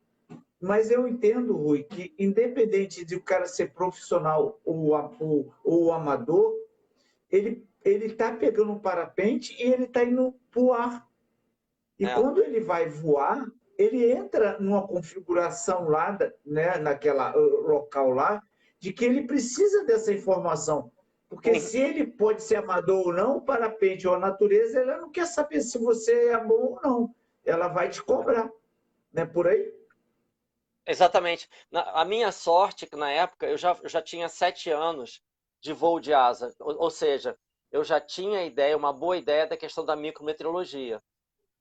Mas eu entendo, Rui, que independente de o cara ser profissional ou amador, ele está pegando um parapente e ele está indo voar. E quando ele vai voar, ele entra numa configuração lá, né, naquela local lá, de que ele precisa dessa informação. Porque se ele pode ser amador ou não, o parapente ou a natureza, ela não quer saber se você é bom ou não. Ela vai te cobrar, né? Por aí? Exatamente. A minha sorte, que na época eu já tinha 7 anos de voo de asa, ou seja, eu já tinha ideia, uma boa ideia da questão da micrometeorologia.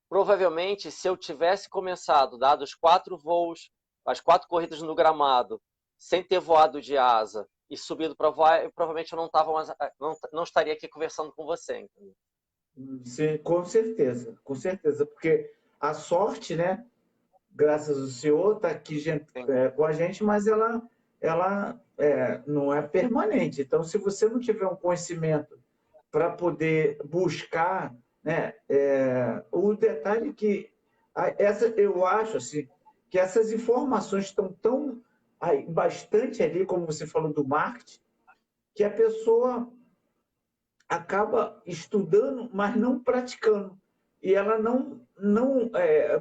Provavelmente, se eu tivesse começado, dado os 4 voos, as 4 corridas no gramado, sem ter voado de asa e subido para voar, provavelmente eu não, tava mais, não estaria aqui conversando com você. Entendeu? Sim, com certeza, porque a sorte, né? Graças ao Senhor, está aqui com a gente, mas ela não é permanente. Então, se você não tiver um conhecimento para poder buscar, né, o detalhe que eu acho assim, que essas informações estão tão bastante ali, como você falou do marketing, que a pessoa acaba estudando, mas não praticando. E ela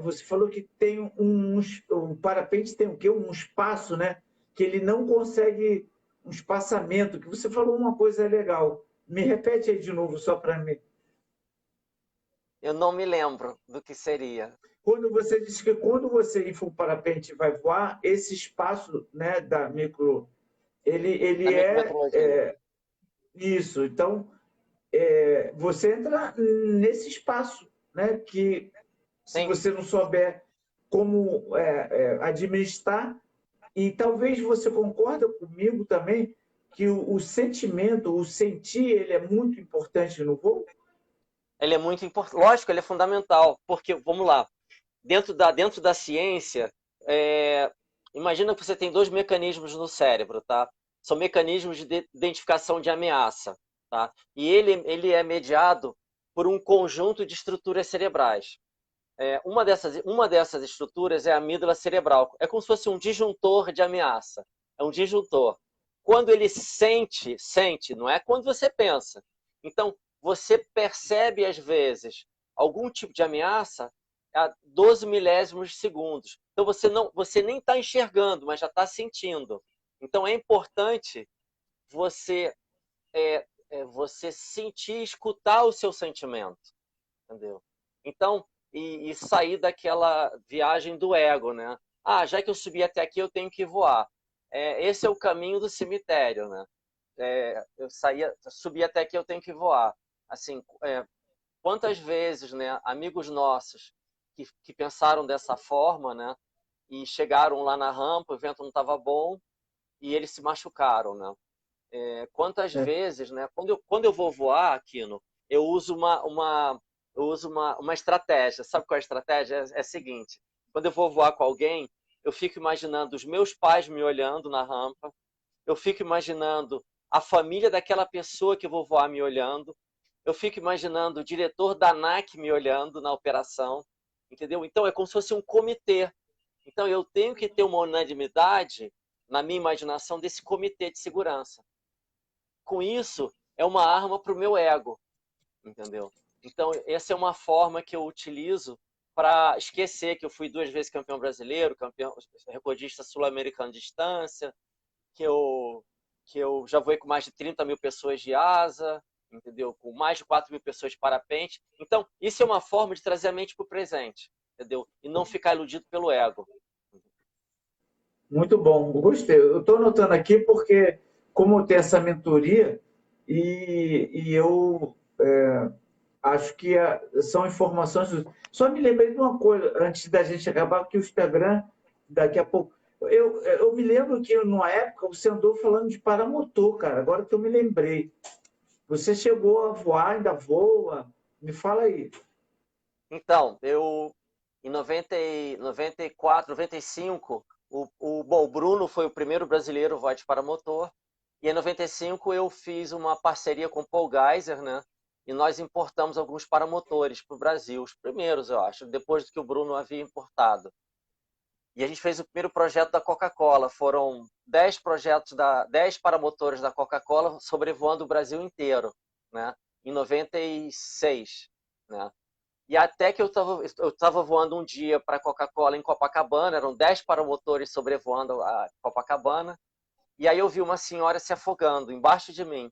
você falou que tem o parapente tem o quê? Um espaço, né? Que ele não consegue, um espaçamento, que você falou uma coisa legal. Me repete aí de novo, só para mim. Eu não me lembro do que seria. Quando você disse que quando você ir para o parapente vai voar, esse espaço, né, da micro, Da ele micrometeorologia. isso. Então, você entra nesse espaço, né? Que se Sim. você não souber como administrar, e talvez você concorda comigo também que o sentimento, o sentir, ele é muito importante no voo? Ele é muito importante. Lógico, ele é fundamental, porque, vamos lá, dentro da ciência, imagina que você tem 2 mecanismos no cérebro, tá? São mecanismos de identificação de ameaça, tá? E ele é mediado por um conjunto de estruturas cerebrais. Uma dessas estruturas é a amígdala cerebral. É como se fosse um disjuntor de ameaça. É um disjuntor. Quando ele sente, não é quando você pensa. Então, você percebe, às vezes, algum tipo de ameaça a 12 milésimos de segundos. Então, você nem está enxergando, mas já está sentindo. Então, é importante você, você sentir, escutar o seu sentimento. Entendeu? Então, e sair daquela viagem do ego, né? Ah, já que eu subi até aqui, eu tenho que voar. Esse é o caminho do cemitério, né? Subi até aqui, eu tenho que voar. Assim, quantas vezes, né, amigos nossos que pensaram dessa forma, né, e chegaram lá na rampa, o vento não estava bom e eles se machucaram, né? Quantas É. vezes, né, quando eu vou voar, Aquino, eu uso uma estratégia. Sabe qual é a estratégia? É a seguinte: quando eu vou voar com alguém, eu fico imaginando os meus pais me olhando na rampa, eu fico imaginando a família daquela pessoa que eu vou voar me olhando, eu fico imaginando o diretor da ANAC me olhando na operação, entendeu? Então é como se fosse um comitê. Então eu tenho que ter uma unanimidade na minha imaginação desse comitê de segurança. Com isso, é uma arma para o meu ego, entendeu? Então, essa é uma forma que eu utilizo para esquecer que eu fui 2 vezes campeão brasileiro, campeão recordista sul-americano de distância, que eu já voei com mais de 30 mil pessoas de asa, entendeu? Com mais de 4 mil pessoas de parapente. Então, isso é uma forma de trazer a mente para o presente, entendeu? E não ficar iludido pelo ego. Muito bom, gostei. Eu estou anotando aqui porque, como eu tenho essa mentoria, e eu acho que são informações. Só me lembrei de uma coisa, antes da gente acabar, que o Instagram, daqui a pouco. Eu me lembro que, numa época, você andou falando de paramotor, cara, agora que eu me lembrei. Você chegou a voar, ainda voa? Me fala aí. Então, em 94, 95, o Bruno foi o primeiro brasileiro a voar de paramotor. E em 95 eu fiz uma parceria com o Paul Geiser, né? E nós importamos alguns paramotores para o Brasil, os primeiros, eu acho, depois do que o Bruno havia importado. E a gente fez o primeiro projeto da Coca-Cola. Foram 10 paramotores da Coca-Cola sobrevoando o Brasil inteiro, né? Em 96, né? E até que eu estava voando um dia para a Coca-Cola em Copacabana, eram 10 paramotores sobrevoando a Copacabana, e aí eu vi uma senhora se afogando embaixo de mim.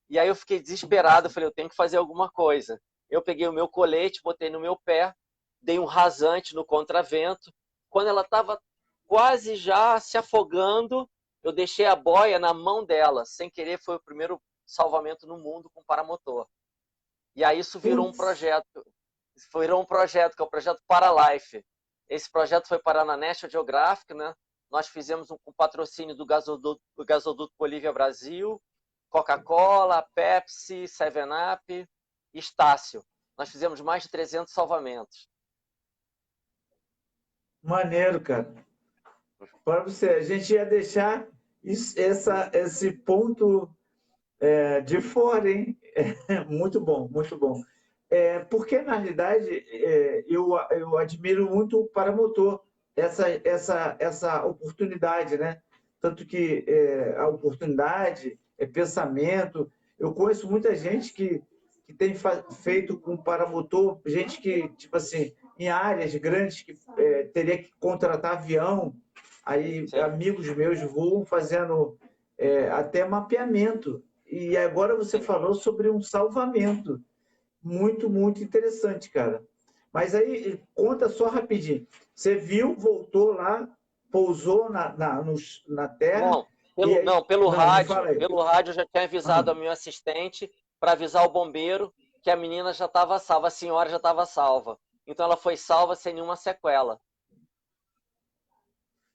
E aí eu fiquei desesperado, eu falei, eu tenho que fazer alguma coisa. Eu peguei o meu colete, botei no meu pé, dei um rasante no contravento. Quando ela estava quase já se afogando, eu deixei a boia na mão dela. Sem querer, foi o primeiro salvamento no mundo com paramotor. E aí isso virou um projeto. Virou um projeto, que é o projeto Paralife. Esse projeto foi parar na National Geographic, né? Nós fizemos um patrocínio do Gasoduto Bolívia Brasil, Coca-Cola, Pepsi, 7-Up e Estácio. Nós fizemos mais de 300 salvamentos. Maneiro, cara. Para você, a gente ia deixar esse ponto de fora, hein? Muito bom, muito bom. Porque, na realidade, eu admiro muito o paramotor, essa oportunidade, né? Tanto que a oportunidade é pensamento. Eu conheço muita gente que tem feito com paramotor, gente que, tipo assim, em áreas grandes que teria que contratar avião, aí Sim. amigos meus voam fazendo até mapeamento. E agora você falou sobre um salvamento. Muito, muito interessante, cara. Mas aí, conta só rapidinho. Você viu, voltou lá, pousou na terra. Pelo rádio. Fala aí. Pelo rádio eu já tinha avisado ao meu assistente para avisar o bombeiro que a menina já estava salva, a senhora já estava salva. Então ela foi salva sem nenhuma sequela.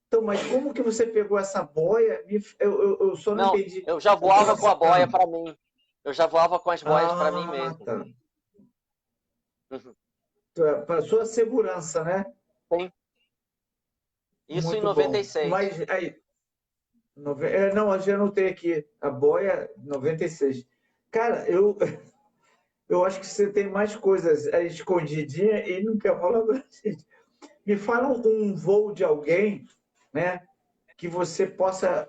Então, mas como que você pegou essa boia? Eu só não entendi. Eu já voava com a boia para mim. Eu já voava com as boias para mim mesmo. Tá. Para sua segurança, né? Sim. Isso muito em 96. Bom. Mas aí, não, eu já anotei aqui, a boia 96. Cara, eu acho que você tem mais coisas aí escondidinha e não quer falar pra gente. Me fala um voo de alguém, né, que você possa,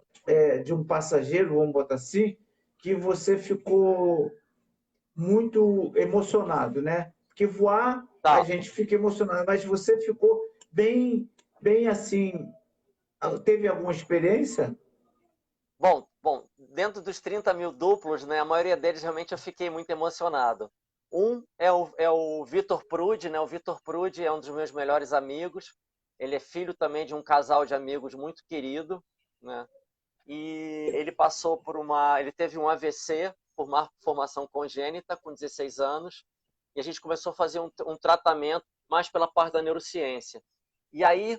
de um passageiro, vamos botar assim, que você ficou muito emocionado, né? Porque voar, Tá. a gente fica emocionado, mas você ficou bem assim, teve alguma experiência? Bom, dentro dos 30 mil duplos, né, a maioria deles realmente eu fiquei muito emocionado. Um é o Vitor Prude, né? O Vitor Prude é um dos meus melhores amigos. Ele é filho também de um casal de amigos muito querido, né? E ele passou ele teve um AVC por uma formação congênita com 16 anos, e a gente começou a fazer um tratamento mais pela parte da neurociência. E aí,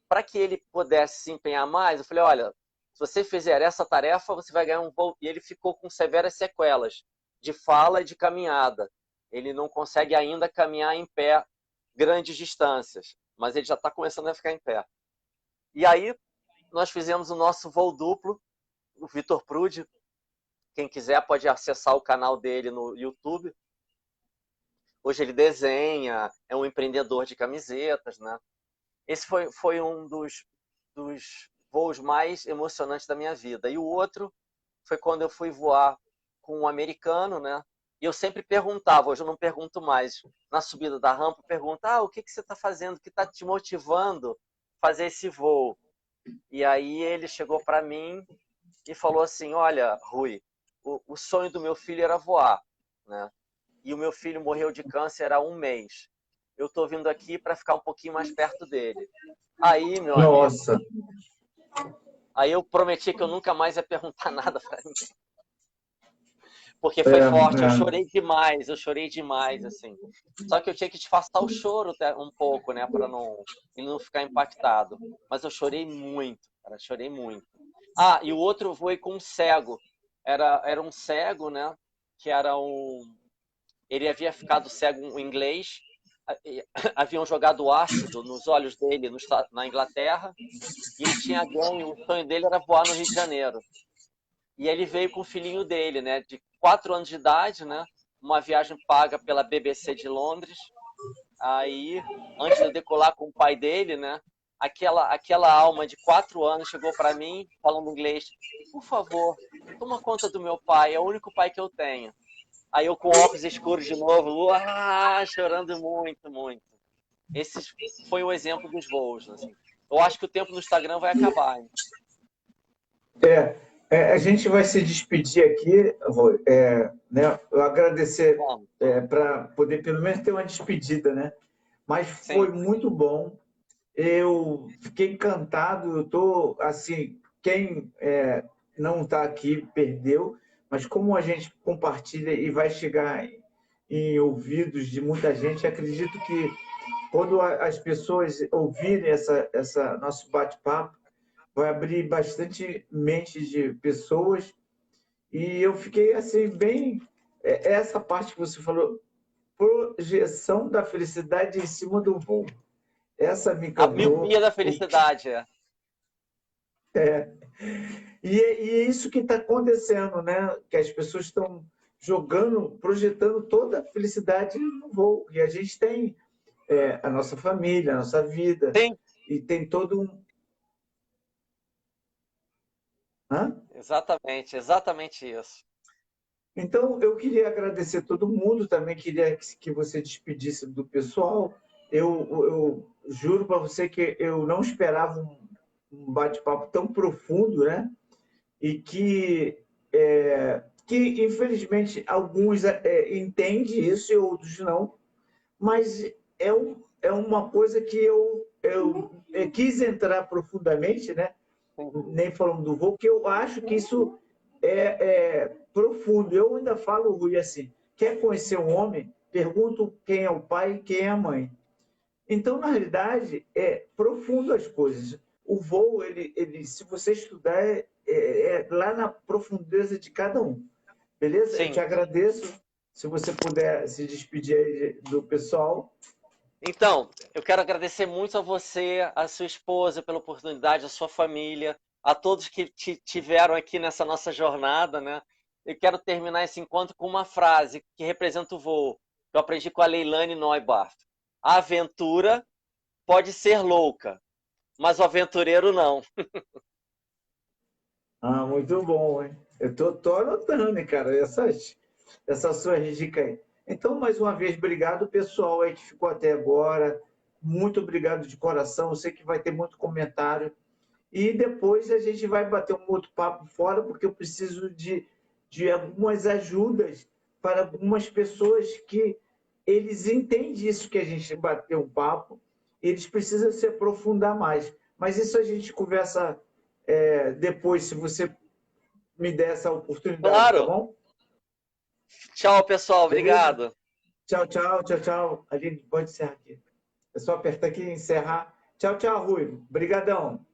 para que ele pudesse se empenhar mais, eu falei, olha, se você fizer essa tarefa, você vai ganhar um voo. E ele ficou com severas sequelas de fala e de caminhada. Ele não consegue ainda caminhar em pé grandes distâncias, mas ele já está começando a ficar em pé. E aí, nós fizemos o nosso voo duplo, o Vitor Prude. Quem quiser pode acessar o canal dele no YouTube. Hoje ele desenha, é um empreendedor de camisetas, né? Esse foi um dos voos mais emocionantes da minha vida. E o outro foi quando eu fui voar com um americano, né? E eu sempre perguntava, hoje eu não pergunto mais, na subida da rampa, pergunta, o que você está fazendo, o que está te motivando a fazer esse voo? E aí ele chegou para mim e falou assim, olha, Rui, o sonho do meu filho era voar, né? E o meu filho morreu de câncer há 1 mês. Eu estou vindo aqui para ficar um pouquinho mais perto dele. Aí, meu Nossa. amigo, aí eu prometi que eu nunca mais ia perguntar nada para ninguém. Porque foi forte, eu chorei demais, assim. Só que eu tinha que disfarçar o choro um pouco, né, para ele não ficar impactado. Mas eu chorei muito, cara, chorei muito. E o outro foi com um cego. Era um cego, né, que era ele havia ficado cego em inglês, haviam jogado ácido nos olhos dele na Inglaterra, e ele tinha ganho, o sonho dele era voar no Rio de Janeiro. E ele veio com o filhinho dele, né, de 4 anos de idade, né, uma viagem paga pela BBC de Londres. Aí, antes de eu decolar com o pai dele, né, aquela alma de 4 anos chegou para mim, falando inglês, por favor, toma conta do meu pai, é o único pai que eu tenho. Aí eu com óculos escuros de novo, chorando muito, muito. Esse foi o exemplo dos voos. Assim. Eu acho que o tempo no Instagram vai acabar. Hein? A gente vai se despedir aqui, Rui, né, eu agradecer Bom, para poder pelo menos ter uma despedida, né? Mas foi sim. muito bom. Eu fiquei encantado. Eu tô assim, quem não está aqui perdeu, mas como a gente compartilha e vai chegar em ouvidos de muita gente, acredito que quando as pessoas ouvirem essa nosso bate-papo, vai abrir bastante mentes de pessoas. E eu fiquei assim bem essa parte que você falou, projeção da felicidade em cima do voo. Essa me A encantou. miopia da felicidade. E é isso que está acontecendo, né? Que as pessoas estão jogando, projetando toda a felicidade no voo. E a gente tem a nossa família, a nossa vida, Sim, e tem todo um. Hã? exatamente isso. Então, eu queria agradecer todo mundo, também queria que você despedisse do pessoal. Eu juro para você que eu não esperava um bate-papo tão profundo, né? E que infelizmente, alguns entendem isso e outros não, mas é uma coisa que eu quis entrar profundamente, né? Nem falando do voo, que eu acho que isso é profundo. Eu ainda falo, Rui, assim, quer conhecer um homem? Pergunto quem é o pai e quem é a mãe. Então, na realidade, é profundo as coisas. O voo, se você estudar, é lá na profundeza de cada um. Beleza? Eu te Sim. agradeço. Se você puder se despedir aí do pessoal. Então, eu quero agradecer muito a você, a sua esposa, pela oportunidade, a sua família, a todos que tiveram aqui nessa nossa jornada, né? Eu quero terminar esse encontro com uma frase que representa o voo, que eu aprendi com a Leilani Neubart. A aventura pode ser louca, mas o aventureiro não. Ah, muito bom, hein? Eu tô anotando, hein, cara, essas suas dicas aí. Então, mais uma vez, obrigado, pessoal aí que ficou até agora. Muito obrigado de coração. Eu sei que vai ter muito comentário. E depois a gente vai bater um outro papo fora, porque eu preciso de algumas ajudas para algumas pessoas que eles entendem isso que a gente bateu um papo, eles precisam se aprofundar mais. Mas isso a gente conversa depois, se você me der essa oportunidade, tá Claro! bom? Tchau, pessoal. Beleza? Obrigado. Tchau, tchau, tchau, tchau. Aline, pode encerrar aqui. É só apertar aqui e encerrar. Tchau, tchau, Rui. Obrigadão.